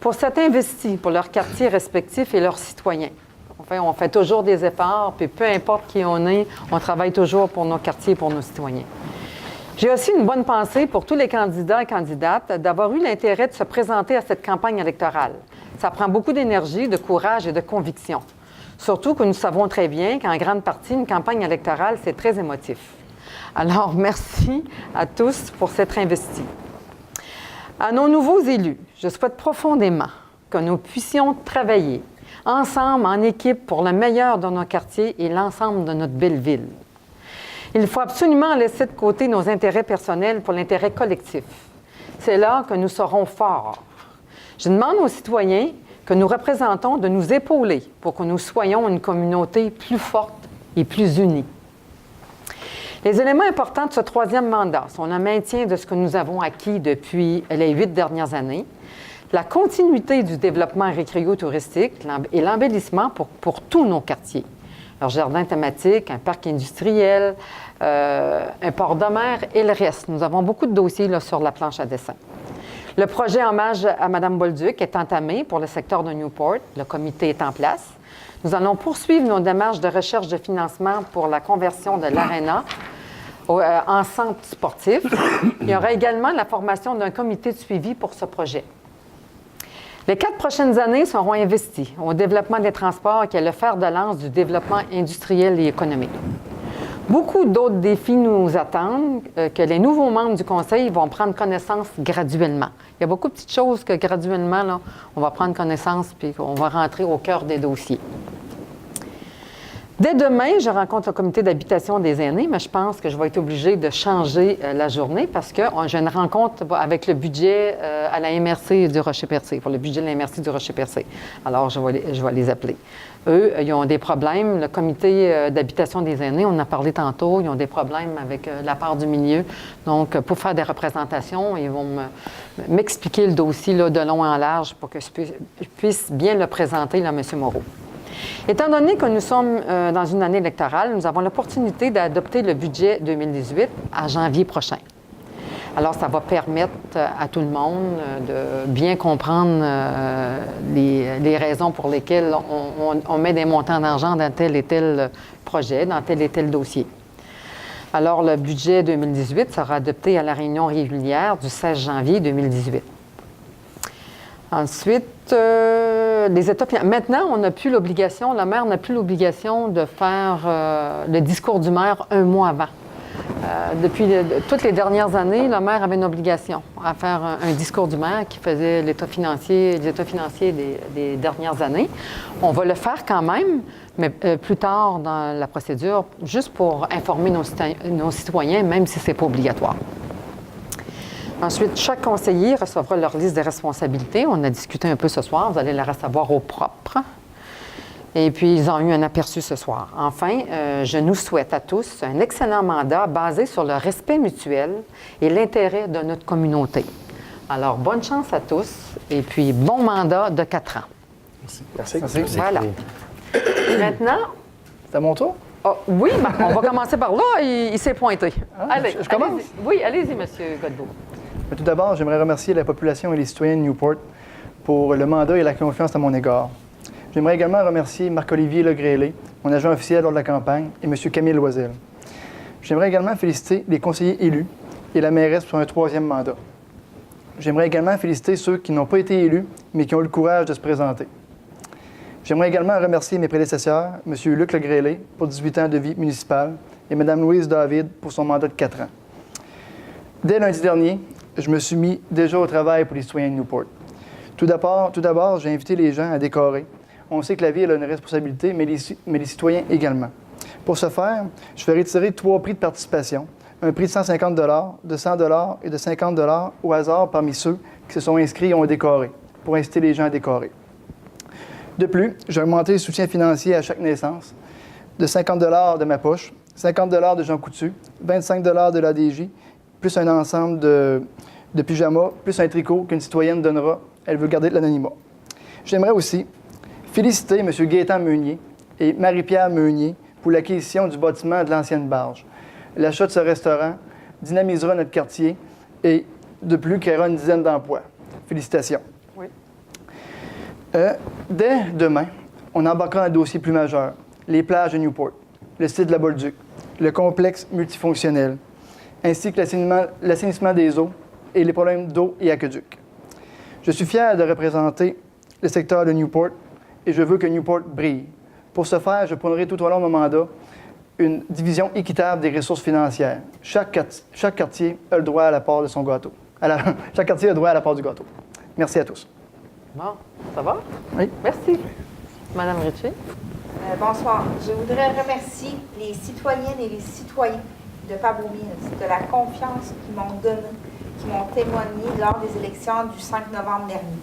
pour s'être investis pour leurs quartiers respectifs et leurs citoyens. Enfin, on fait toujours des efforts, puis peu importe qui on est, on travaille toujours pour nos quartiers et pour nos citoyens. J'ai aussi une bonne pensée pour tous les candidats et candidates d'avoir eu l'intérêt de se présenter à cette campagne électorale. Ça prend beaucoup d'énergie, de courage et de conviction. Surtout que nous savons très bien qu'en grande partie, une campagne électorale, c'est très émotif. Alors, merci à tous pour s'être investis. À nos nouveaux élus, je souhaite profondément que nous puissions travailler ensemble, en équipe, pour le meilleur de nos quartiers et l'ensemble de notre belle ville. Il faut absolument laisser de côté nos intérêts personnels pour l'intérêt collectif. C'est là que nous serons forts. Je demande aux citoyens que nous représentons de nous épauler pour que nous soyons une communauté plus forte et plus unie. Les éléments importants de ce troisième mandat sont le maintien de ce que nous avons acquis depuis les 8 dernières années, la continuité du développement récréo-touristique et l'embellissement pour tous nos quartiers. Leur jardin thématique, un parc industriel, un port de mer et le reste. Nous avons beaucoup de dossiers là, sur la planche à dessin. Le projet hommage à Mme Bolduc est entamé pour le secteur de Newport. Le comité est en place. Nous allons poursuivre nos démarches de recherche de financement pour la conversion de l'aréna en centre sportif. Il y aura également la formation d'un comité de suivi pour ce projet. Les 4 prochaines années seront investies au développement des transports qui est le fer de lance du développement industriel et économique. Beaucoup d'autres défis nous attendent que les nouveaux membres du Conseil vont prendre connaissance graduellement. Il y a beaucoup de petites choses que graduellement, là, on va prendre connaissance puis on va rentrer au cœur des dossiers. Dès demain, je rencontre le comité d'habitation des aînés, mais je pense que je vais être obligée de changer la journée parce que j'ai une rencontre avec le budget à la MRC du Rocher-Percé, pour le budget de la MRC du Rocher-Percé. Alors, je vais les appeler. Eux, ils ont des problèmes. Le comité d'habitation des aînés, on en a parlé tantôt, ils ont des problèmes avec la part du milieu. Donc, pour faire des représentations, ils vont m'expliquer le dossier là, de long en large pour que je puisse bien le présenter là, à M. Moreau. Étant donné que nous sommes dans une année électorale, nous avons l'opportunité d'adopter le budget 2018 à janvier prochain. Alors, ça va permettre à tout le monde de bien comprendre les raisons pour lesquelles on met des montants d'argent dans tel et tel projet, dans tel et tel dossier. Alors, le budget 2018 sera adopté à la réunion régulière du 16 janvier 2018. Ensuite, les états financiers. Maintenant, on n'a plus l'obligation, la maire n'a plus l'obligation de faire le discours du maire un mois avant. Depuis toutes les dernières années, la maire avait une obligation à faire un discours du maire qui faisait les états financiers des dernières années. On va le faire quand même, mais plus tard dans la procédure, juste pour informer nos citoyens, même si ce n'est pas obligatoire. Ensuite, chaque conseiller recevra leur liste de responsabilités. On a discuté un peu ce soir. Vous allez la recevoir au propre. Et puis, ils ont eu un aperçu ce soir. Enfin, je nous souhaite à tous un excellent mandat basé sur le respect mutuel et l'intérêt de notre communauté. Alors, bonne chance à tous et puis bon mandat de 4 ans. Merci. Voilà. Maintenant... C'est à mon tour? Oh, oui, on va commencer par là. Il s'est pointé. Allez, je commence? Allez-y. Oui, allez-y, M. Godbout. Tout d'abord, j'aimerais remercier la population et les citoyens de Newport pour le mandat et la confiance à mon égard. J'aimerais également remercier Marc-Olivier Legrélé, mon agent officiel lors de la campagne, et M. Camille Loisel. J'aimerais également féliciter les conseillers élus et la mairesse pour un 3e mandat. J'aimerais également féliciter ceux qui n'ont pas été élus, mais qui ont eu le courage de se présenter. J'aimerais également remercier mes prédécesseurs, M. Luc Legrélé, pour 18 ans de vie municipale, et Mme Louise David pour son mandat de 4 ans. Dès lundi dernier, je me suis mis déjà au travail pour les citoyens de Newport. Tout d'abord, j'ai invité les gens à décorer. On sait que la ville a une responsabilité, mais les citoyens également. Pour ce faire, je vais retirer 3 prix de participation. Un prix de 150 $, de 100 $ et de 50 $ au hasard parmi ceux qui se sont inscrits et ont décoré, pour inciter les gens à décorer. De plus, j'ai augmenté le soutien financier à chaque naissance de 50 $ de ma poche, 50 $ de Jean Coutu, 25 $ de l'ADJ, plus un ensemble de pyjamas, plus un tricot qu'une citoyenne donnera. Elle veut garder de l'anonymat. J'aimerais aussi féliciter M. Gaétan Meunier et Marie-Pierre Meunier pour l'acquisition du bâtiment de l'ancienne barge. L'achat de ce restaurant dynamisera notre quartier et, de plus, créera une dizaine d'emplois. Félicitations. Oui. Dès demain, on embarquera un dossier plus majeur, les plages de Newport, le site de la Bolduc, le complexe multifonctionnel, ainsi que l'assainissement des eaux et les problèmes d'eau et aqueduc. Je suis fier de représenter le secteur de Newport et je veux que Newport brille. Pour ce faire, je prônerai tout au long de mon mandat une division équitable des ressources financières. Chaque quartier a le droit à la part de son gâteau. Chaque quartier a le droit à la part du gâteau. Merci à tous. Bon, ça va? Oui. Merci. Madame Ritchie? Bonsoir. Je voudrais remercier les citoyennes et les citoyens de Pabot-Mills de la confiance qu'ils m'ont donnée, qui m'ont témoigné lors des élections du 5 novembre dernier.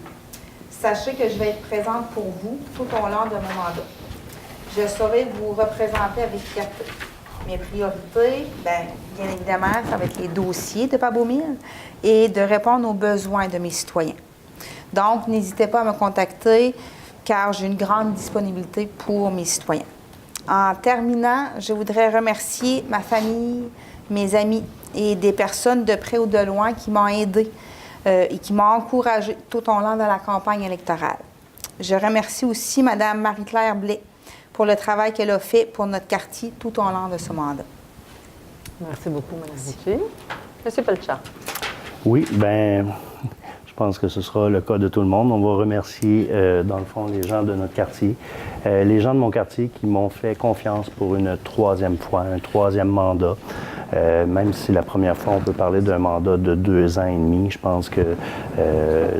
Sachez que je vais être présente pour vous tout au long de mon mandat. Je saurai vous représenter avec fierté. Mes priorités, bien évidemment, ça va être les dossiers de Pabot-Mills et de répondre aux besoins de mes citoyens. Donc, n'hésitez pas à me contacter car j'ai une grande disponibilité pour mes citoyens. En terminant, je voudrais remercier ma famille, mes amis et des personnes de près ou de loin qui m'ont aidé et qui m'ont encouragé tout au long de la campagne électorale. Je remercie aussi Mme Marie-Claire Blais pour le travail qu'elle a fait pour notre quartier tout au long de ce mandat. Merci beaucoup, Mme Ritchie. Monsieur Pelchat. Oui, je pense que ce sera le cas de tout le monde. On va remercier, dans le fond, les gens de notre quartier, les gens de mon quartier qui m'ont fait confiance pour une troisième fois, un troisième mandat. Même si la première fois, on peut parler d'un mandat de 2 ans et demi, je pense que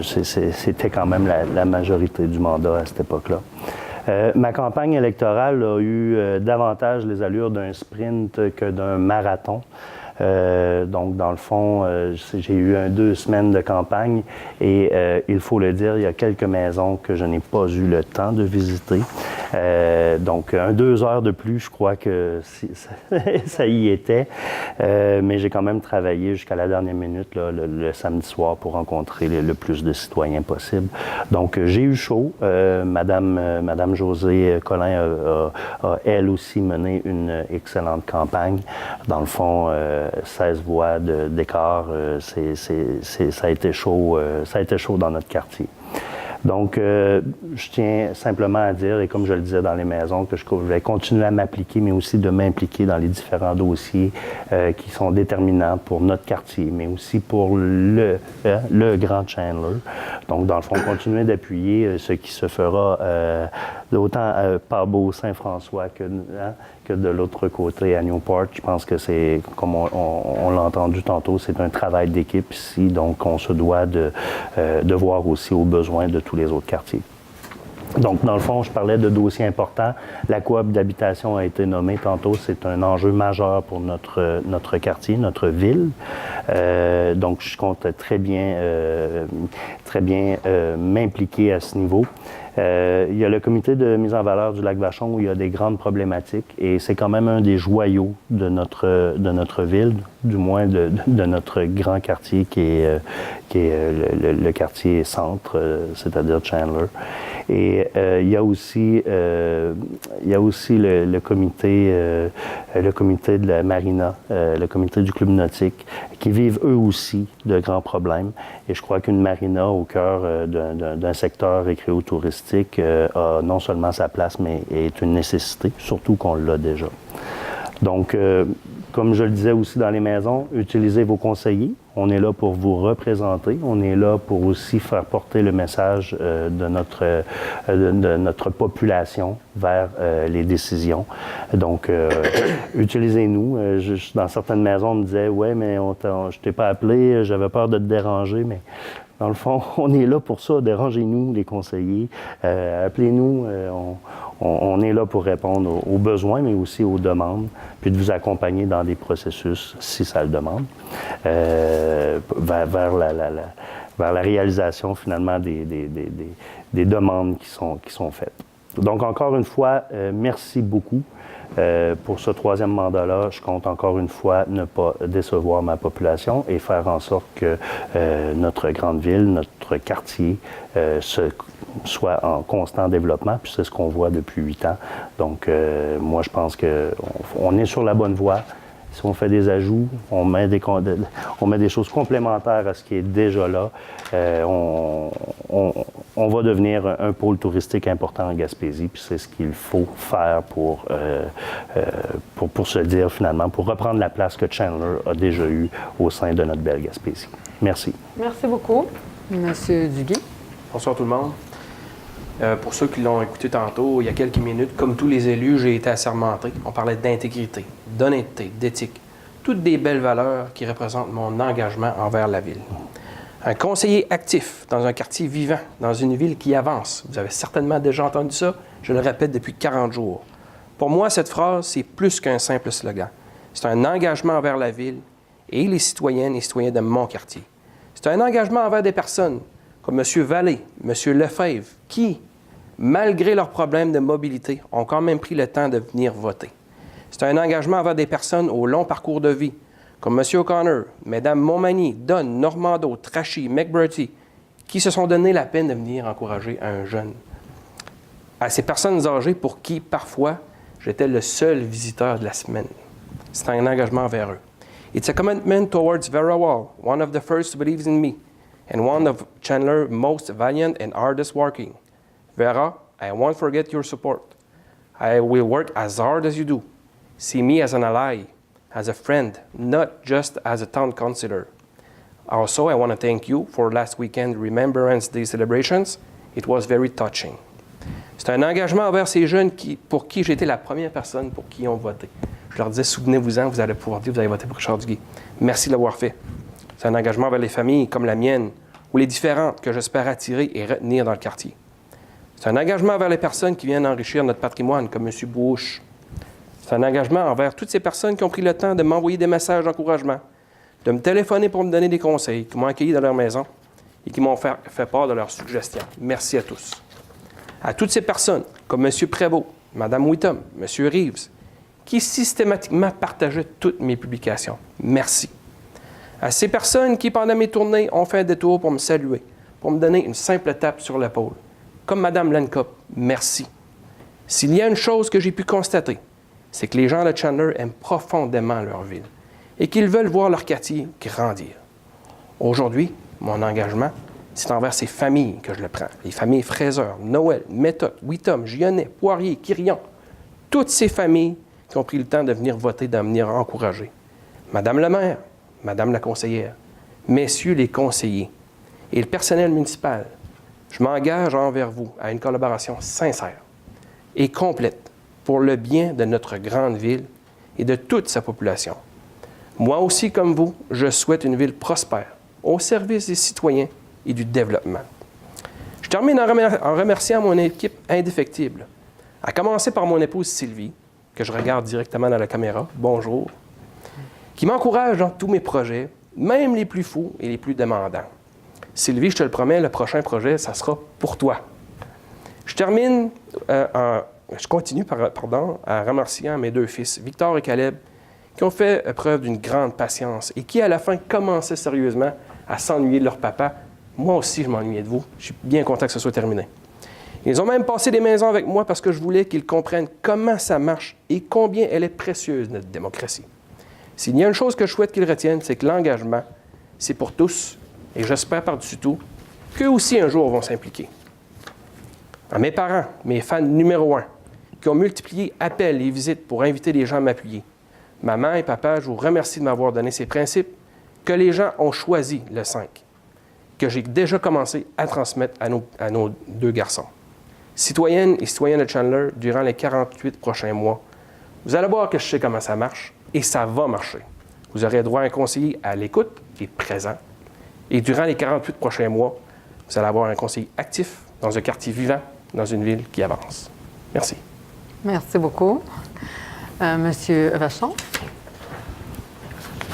c'était quand même la majorité du mandat à cette époque-là. Ma campagne électorale a eu davantage les allures d'un sprint que d'un marathon. Donc, dans le fond, j'ai eu 2 semaines de campagne et il faut le dire, il y a quelques maisons que je n'ai pas eu le temps de visiter. Donc, 2 heures de plus, je crois que ça y était. Mais j'ai quand même travaillé jusqu'à la dernière minute, là, le samedi soir, pour rencontrer le plus de citoyens possible. Donc, j'ai eu chaud. Madame Josée Collin a elle aussi mené une excellente campagne. Dans le fond, 16 voix d'écart, ça a été chaud dans notre quartier. Donc, je tiens simplement à dire, et comme je le disais dans les maisons, que je vais continuer à m'appliquer, mais aussi de m'impliquer dans les différents dossiers qui sont déterminants pour notre quartier, mais aussi pour le Grand Chandler. Donc, dans le fond, continuer d'appuyer ce qui se fera autant à Pabot-Saint-François que de l'autre côté à Newport. Je pense que c'est, comme on l'a entendu tantôt, c'est un travail d'équipe ici, donc on se doit de voir aussi aux besoins de tous les autres quartiers. Donc, dans le fond, je parlais de dossiers importants. La coop d'habitation a été nommée tantôt. C'est un enjeu majeur pour notre quartier, notre ville. Donc, je compte très bien m'impliquer à ce niveau. Il y a le comité de mise en valeur du Lac-Vachon où il y a des grandes problématiques et c'est quand même un des joyaux de notre ville, du moins de notre grand quartier qui est le quartier centre, c'est-à-dire Chandler. Et il y a aussi le comité de la marina, le comité du club nautique, qui vivent eux aussi de grands problèmes. Et je crois qu'une marina au cœur d'un secteur récréo-touristique a non seulement sa place, mais est une nécessité, surtout qu'on l'a déjà. Donc, comme je le disais aussi dans les maisons, utilisez vos conseillers. On est là pour vous représenter. On est là pour aussi faire porter le message de notre population vers les décisions. Donc, utilisez-nous. Dans certaines maisons, on me disait « Ouais, mais je t'ai pas appelé, j'avais peur de te déranger. » Mais dans le fond, on est là pour ça. Dérangez-nous, les conseillers. Appelez-nous. On est là pour répondre aux besoins, mais aussi aux demandes, puis de vous accompagner dans des processus, si ça le demande, vers la réalisation, finalement, des demandes qui sont faites. Donc, encore une fois, merci beaucoup. Pour ce troisième mandat-là, je compte encore une fois ne pas décevoir ma population et faire en sorte que notre grande ville, notre quartier, soit en constant développement, puis c'est ce qu'on voit depuis 8 ans. Donc, moi, je pense qu'on est sur la bonne voie. Si on fait des ajouts, on met des choses complémentaires à ce qui est déjà là, on va devenir un pôle touristique important en Gaspésie, puis c'est ce qu'il faut faire pour se dire finalement, pour reprendre la place que Chandler a déjà eue au sein de notre belle Gaspésie. Merci. Merci beaucoup. Monsieur Duguay. Bonsoir tout le monde. Pour ceux qui l'ont écouté tantôt, il y a quelques minutes, comme tous les élus, j'ai été assermenté. On parlait d'intégrité, d'honnêteté, d'éthique. Toutes des belles valeurs qui représentent mon engagement envers la ville. Un conseiller actif dans un quartier vivant, dans une ville qui avance. Vous avez certainement déjà entendu ça. Je le répète depuis 40 jours. Pour moi, cette phrase, c'est plus qu'un simple slogan. C'est un engagement envers la ville et les citoyennes et citoyens de mon quartier. C'est un engagement envers des personnes comme M. Vallée, M. Lefebvre, qui, malgré leurs problèmes de mobilité, ont quand même pris le temps de venir voter. C'est un engagement envers des personnes au long parcours de vie, comme M. O'Connor, Mme Montmagny, Dunn, Normando, Trachy, McBurty, qui se sont donné la peine de venir encourager un jeune. À ces personnes âgées pour qui, parfois, j'étais le seul visiteur de la semaine. C'est un engagement envers eux. It's a commitment towards Vera Wall, one of the first who believes in me, and one of Chandler's most valiant and hardest working. Vera, I won't forget your support. I will work as hard as you do. See me as an ally, as a friend, not just as a town councillor. Also, I want to thank you for last weekend Remembrance Day celebrations. It was very touching. C'est un engagement envers ces jeunes pour qui j'ai été la première personne pour qui ils ont voté. Je leur disais, souvenez-vous-en, vous allez pouvoir dire, vous avez voté pour Richard Duguay. Merci de l'avoir fait. C'est un engagement vers les familles comme la mienne ou les différentes que j'espère attirer et retenir dans le quartier. C'est un engagement vers les personnes qui viennent enrichir notre patrimoine, comme M. Bouche. C'est un engagement envers toutes ces personnes qui ont pris le temps de m'envoyer des messages d'encouragement, de me téléphoner pour me donner des conseils, qui m'ont accueilli dans leur maison et qui m'ont fait part de leurs suggestions. Merci à tous. À toutes ces personnes, comme M. Prévost, Mme Whittam, M. Reeves, qui systématiquement partageaient toutes mes publications. Merci. À ces personnes qui, pendant mes tournées, ont fait un détour pour me saluer, pour me donner une simple tape sur l'épaule. Comme Mme Lenkop, merci. S'il y a une chose que j'ai pu constater, c'est que les gens de Chandler aiment profondément leur ville et qu'ils veulent voir leur quartier grandir. Aujourd'hui, mon engagement, c'est envers ces familles que je le prends. Les familles Fraser, Noël, Méthode, Whittam, Gionnet, Poirier, Quirion. Toutes ces familles qui ont pris le temps de venir voter, de venir encourager. Madame le maire, Madame la conseillère, Messieurs les conseillers et le personnel municipal, je m'engage envers vous à une collaboration sincère et complète pour le bien de notre grande ville et de toute sa population. Moi aussi, comme vous, je souhaite une ville prospère, au service des citoyens et du développement. Je termine en remerciant mon équipe indéfectible, à commencer par mon épouse Sylvie, que je regarde directement dans la caméra, bonjour, qui m'encourage dans tous mes projets, même les plus fous et les plus demandants. Sylvie, je te le promets, le prochain projet, ça sera pour toi. Je continue en remerciant mes 2 fils, Victor et Caleb, qui ont fait preuve d'une grande patience et qui, à la fin, commençaient sérieusement à s'ennuyer de leur papa. Moi aussi, je m'ennuyais de vous. Je suis bien content que ce soit terminé. Ils ont même passé des maisons avec moi parce que je voulais qu'ils comprennent comment ça marche et combien elle est précieuse, notre démocratie. S'il y a une chose que je souhaite qu'ils retiennent, c'est que l'engagement, c'est pour tous, et j'espère par-dessus tout qu'eux aussi un jour vont s'impliquer. À mes parents, mes fans numéro 1, qui ont multiplié appels et visites pour inviter les gens à m'appuyer. Maman et papa, je vous remercie de m'avoir donné ces principes que les gens ont choisi le 5, que j'ai déjà commencé à transmettre à nos 2 garçons. Citoyennes et citoyens de Chandler, durant les 48 prochains mois, vous allez voir que je sais comment ça marche et ça va marcher. Vous aurez droit à un conseiller à l'écoute et présent. Et durant les 48 prochains mois, vous allez avoir un conseiller actif dans un quartier vivant, dans une ville qui avance. Merci. Merci beaucoup. Monsieur Vachon.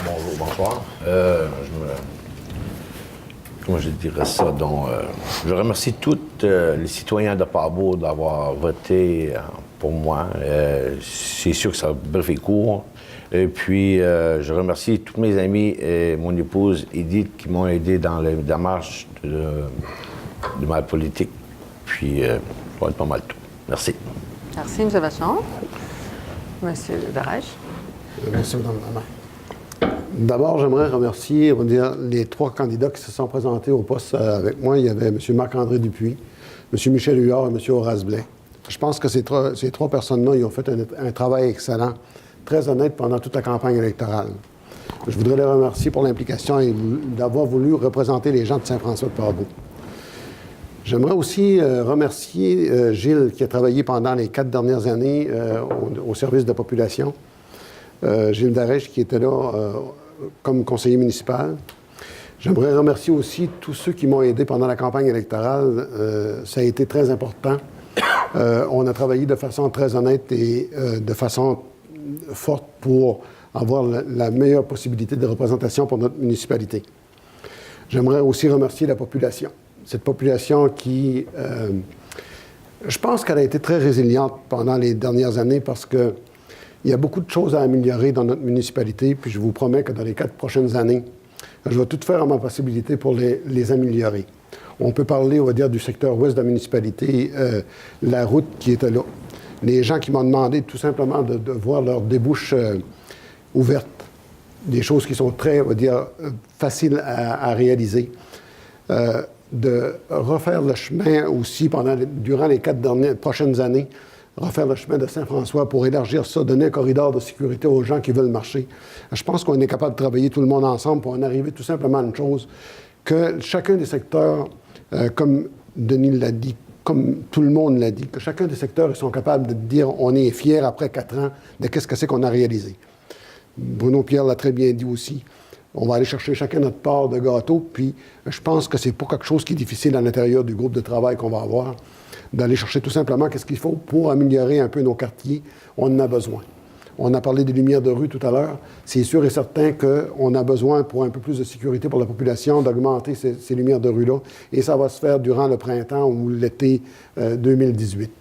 Bonjour, bonsoir. Comment je dirais ça? Donc, je remercie tous les citoyens de Pabot d'avoir voté pour moi. C'est sûr que ça a fait court. Et puis, je remercie tous mes amis et mon épouse Edith qui m'ont aidé dans la démarche de ma politique. Puis, ça va être pas mal tout. Merci. Merci, M. Vachon. M. Darèche. Merci, Mme Lamar. D'abord, j'aimerais remercier, on va dire, les 3 candidats qui se sont présentés au poste avec moi. Il y avait M. Marc-André Dupuis, M. Michel Huard et M. Horace Blais. Je pense que ces trois personnes-là, ils ont fait un travail excellent, très honnête pendant toute la campagne électorale. Je voudrais les remercier pour l'implication et d'avoir voulu représenter les gens de Saint-François-de-Port-Beau. J'aimerais aussi remercier Gilles, qui a travaillé pendant les 4 dernières années au service de la population. Gilles Darèche, qui était là comme conseiller municipal. J'aimerais remercier aussi tous ceux qui m'ont aidé pendant la campagne électorale. Ça a été très important. On a travaillé de façon très honnête et de façon forte pour avoir la meilleure possibilité de représentation pour notre municipalité. J'aimerais aussi remercier la population. Cette population qui, je pense qu'elle a été très résiliente pendant les dernières années parce qu'il y a beaucoup de choses à améliorer dans notre municipalité, puis je vous promets que dans les 4 prochaines années, je vais tout faire à ma possibilité pour les améliorer. On peut parler, on va dire, du secteur ouest de la municipalité, la route qui était là. Les gens qui m'ont demandé tout simplement de voir leur débouche ouverte, des choses qui sont très, on va dire, faciles à réaliser. De refaire le chemin aussi durant les 4 prochaines années, refaire le chemin de Saint-François pour élargir ça, donner un corridor de sécurité aux gens qui veulent marcher. Je pense qu'on est capable de travailler tout le monde ensemble pour en arriver tout simplement à une chose, que chacun des secteurs, comme Denis l'a dit, comme tout le monde l'a dit, que chacun des secteurs, ils sont capables de dire on est fiers après 4 ans de qu'est-ce que c'est qu'on a réalisé. Bruno Pierre l'a très bien dit aussi. On va aller chercher chacun notre part de gâteau, puis je pense que c'est pas quelque chose qui est difficile à l'intérieur du groupe de travail qu'on va avoir, d'aller chercher tout simplement qu'est-ce qu'il faut pour améliorer un peu nos quartiers. On en a besoin. On a parlé des lumières de rue tout à l'heure. C'est sûr et certain qu'on a besoin, pour un peu plus de sécurité pour la population, d'augmenter ces lumières de rue-là, et ça va se faire durant le printemps ou l'été 2018.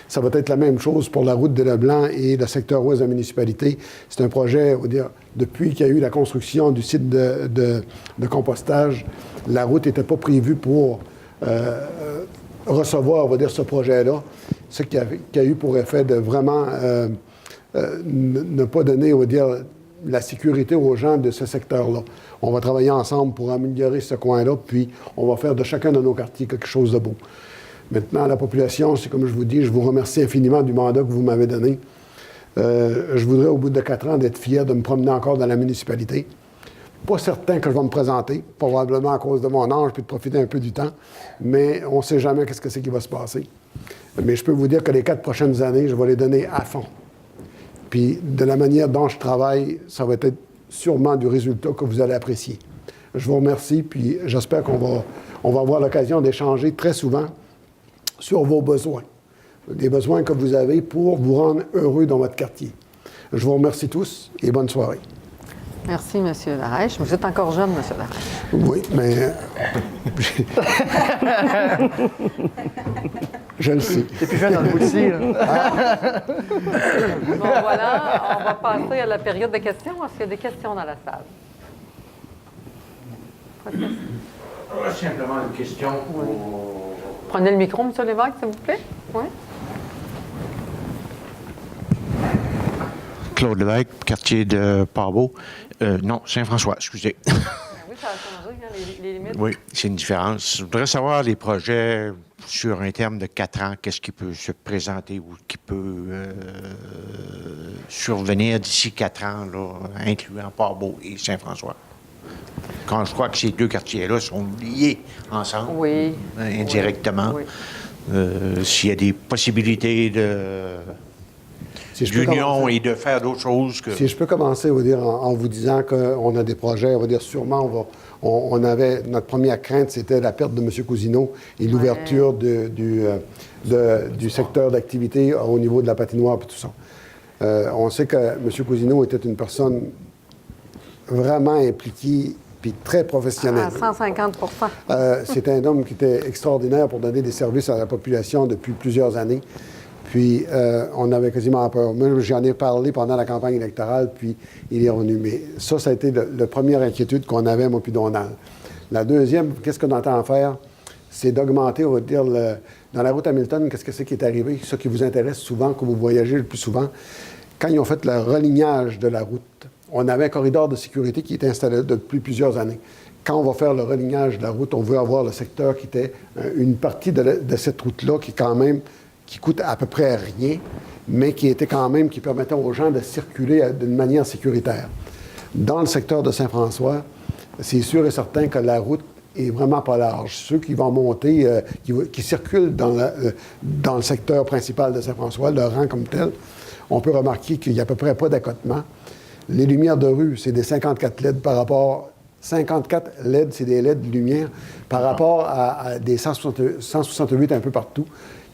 Ça va être la même chose pour la route de Leblanc et le secteur ouest de la municipalité. C'est un projet, on va dire, depuis qu'il y a eu la construction du site de compostage, la route n'était pas prévue pour recevoir, on va dire, ce projet-là. Ce qui a eu pour effet de vraiment ne pas donner, on va dire, la sécurité aux gens de ce secteur-là. On va travailler ensemble pour améliorer ce coin-là, puis on va faire de chacun de nos quartiers quelque chose de beau. Maintenant, la population, c'est comme je vous dis, je vous remercie infiniment du mandat que vous m'avez donné. Je voudrais, au bout de 4 ans, d'être fier de me promener encore dans la municipalité. Pas certain que je vais me présenter, probablement à cause de mon âge, puis de profiter un peu du temps, mais on ne sait jamais qu'est-ce que c'est qui va se passer. Mais je peux vous dire que les 4 prochaines années, je vais les donner à fond. Puis, de la manière dont je travaille, ça va être sûrement du résultat que vous allez apprécier. Je vous remercie, puis j'espère qu'on va avoir l'occasion d'échanger très souvent sur vos besoins, des besoins que vous avez pour vous rendre heureux dans votre quartier. Je vous remercie tous et bonne soirée. Merci, M. Darèche. Vous êtes encore jeune, M. Darèche. Oui, mais... je le sais. T'es plus jeune dans le bout aussi, là. Bon, voilà, on va passer à la période de questions. Est-ce qu'il y a des questions dans la salle? Pas de questions? Simplement une question pour... Prenez le micro, M. Lévesque, s'il vous plaît. Oui. Claude Lévesque, quartier de Port-Beau. Non, Saint-François, excusez. Oui, ça a changé, hein, les limites. Oui, c'est une différence. Je voudrais savoir les projets sur un terme de 4 ans, qu'est-ce qui peut se présenter ou qui peut survenir d'ici 4 ans, là, incluant Port-Beau et Saint-François. Quand je crois que ces 2 quartiers-là sont liés ensemble, oui, indirectement. Oui. S'il y a des possibilités d'union et de faire d'autres choses que... Si je peux commencer, on va dire, en vous disant qu'on a des projets, on va dire sûrement, on avait, notre première crainte, c'était la perte de M. Cousineau et l'ouverture du secteur d'activité au niveau de la patinoire et tout ça. On sait que M. Cousineau était une personne vraiment impliquée puis très professionnel. À 150 c'est un homme qui était extraordinaire pour donner des services à la population depuis plusieurs années. Puis, on avait quasiment peur. Moi, j'en ai parlé pendant la campagne électorale, puis il est revenu. Mais ça a été la première inquiétude qu'on avait, moi puis Donald. La deuxième, qu'est-ce qu'on entend faire? C'est d'augmenter, on va dire, dans la route Hamilton, qu'est-ce que c'est qui est arrivé? Ça qui vous intéresse souvent, que vous voyagez le plus souvent. Quand ils ont fait le relignage de la route, on avait un corridor de sécurité qui était installé depuis plusieurs années. Quand on va faire le relignage de la route, on veut avoir le secteur qui était une partie de cette route-là qui coûte à peu près rien, mais qui permettait aux gens de circuler d'une manière sécuritaire. Dans le secteur de Saint-François, c'est sûr et certain que la route est vraiment pas large. Ceux qui vont monter, qui circulent dans le secteur principal de Saint-François, le rang comme tel, on peut remarquer qu'il n'y a à peu près pas d'accotement. Les lumières de rue, c'est des 54 LED par rapport... 54 LED, c'est des LED de lumière par rapport à des 168 un peu partout.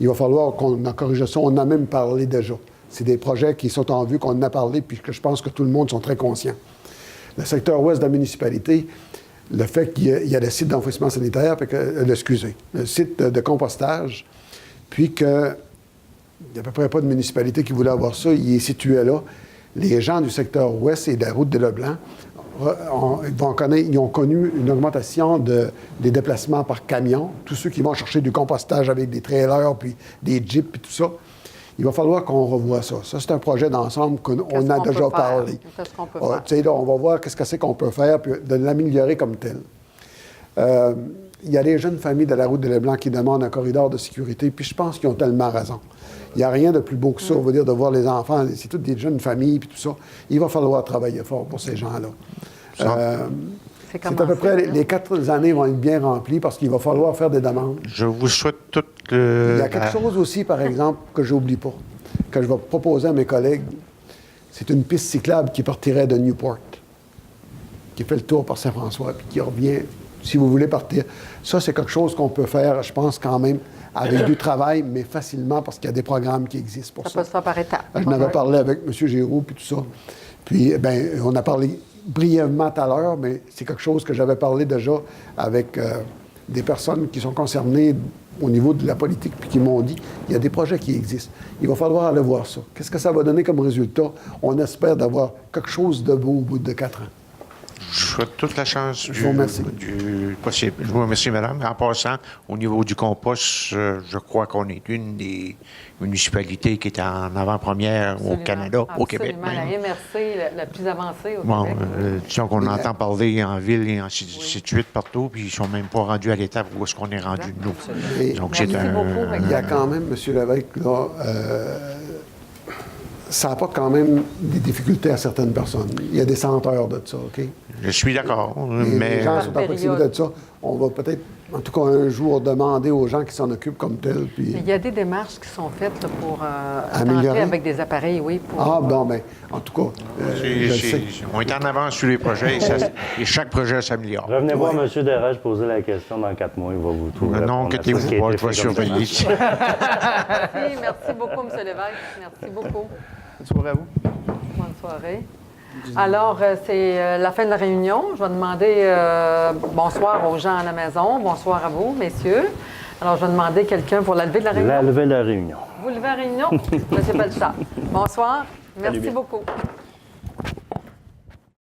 Il va falloir qu'on en corrige ça. On en a même parlé déjà. C'est des projets qui sont en vue, qu'on en a parlé, puis que je pense que tout le monde sont très conscients. Le secteur ouest de la municipalité, le fait qu'il y a le site d'enfouissement sanitaire, le site de compostage, puis qu'il n'y a à peu près pas de municipalité qui voulait avoir ça, il est situé là. Les gens du secteur ouest et de la route de Leblanc, ils ont connu une augmentation des déplacements par camion. Tous ceux qui vont chercher du compostage avec des trailers, puis des jeeps, puis tout ça, il va falloir qu'on revoie ça. Ça, c'est un projet d'ensemble qu'on a déjà parlé. Qu'est-ce qu'on peut faire? Tu sais, là, on va voir qu'est-ce que c'est qu'on peut faire, puis de l'améliorer comme tel. Il y a les jeunes familles de la route de Leblanc qui demandent un corridor de sécurité, puis je pense qu'ils ont tellement raison. Il n'y a rien de plus beau que ça, on va dire, de voir les enfants. C'est toutes des jeunes familles, puis tout ça. Il va falloir travailler fort pour ces gens-là. C'est à peu près, les 4 années vont être bien remplies parce qu'il va falloir faire des demandes. Je vous souhaite tout Il y a quelque chose aussi, par exemple, que je n'oublie pas, que je vais proposer à mes collègues. C'est une piste cyclable qui partirait de Newport, qui fait le tour par Saint-François, puis qui revient, si vous voulez partir. Ça, c'est quelque chose qu'on peut faire, je pense, quand même, avec du travail, mais facilement, parce qu'il y a des programmes qui existent pour ça. Ça peut se faire par étapes. Je n'avais parlé avec M. Giroux, puis tout ça. Puis, on a parlé brièvement tout à l'heure, mais c'est quelque chose que j'avais parlé déjà avec des personnes qui sont concernées au niveau de la politique, puis qui m'ont dit, il y a des projets qui existent. Il va falloir aller voir ça. Qu'est-ce que ça va donner comme résultat? On espère d'avoir quelque chose de beau au bout de 4 ans. Je souhaite toute la chance Je vous remercie. du possible. Je vous remercie, madame. En passant, au niveau du compost, je crois qu'on est une des municipalités qui est en avant-première au Canada, au Québec. Absolument, la MRC la plus avancée au Bon, Québec. disons qu'on entend parler en ville et ainsi de suite partout, puis ils ne sont même pas rendus à l'étape où est-ce qu'on est rendu nous. Et Donc, Merci c'est beaucoup. il y a quand même, M. Lévesque, là, ça apporte quand même des difficultés à certaines personnes. Il y a des senteurs de ça, OK? Je suis d'accord, Les mais gens sont en proximité de ça. On va peut-être, en tout cas, un jour, demander aux gens qui s'en occupent comme tel. Puis... Il y a des démarches qui sont faites là, pour Améliorer. entrer avec des appareils, oui. En tout cas, je le sais. on est en avance sur les projets et chaque projet s'améliore. Revenez voir M. Derage poser la question dans 4 mois. Il va vous trouver. Non, inquiétez-vous pas, je vais surveiller. Merci beaucoup, M. Lévesque. Merci beaucoup. Bonne soirée à vous. Bonne soirée. Alors, c'est la fin de la réunion. Je vais demander bonsoir aux gens à la maison. Bonsoir à vous, messieurs. Alors, je vais demander quelqu'un pour la levée de la réunion. La levée de la réunion. Vous levez la réunion? M. Pelchard. Bonsoir. Merci bien. beaucoup.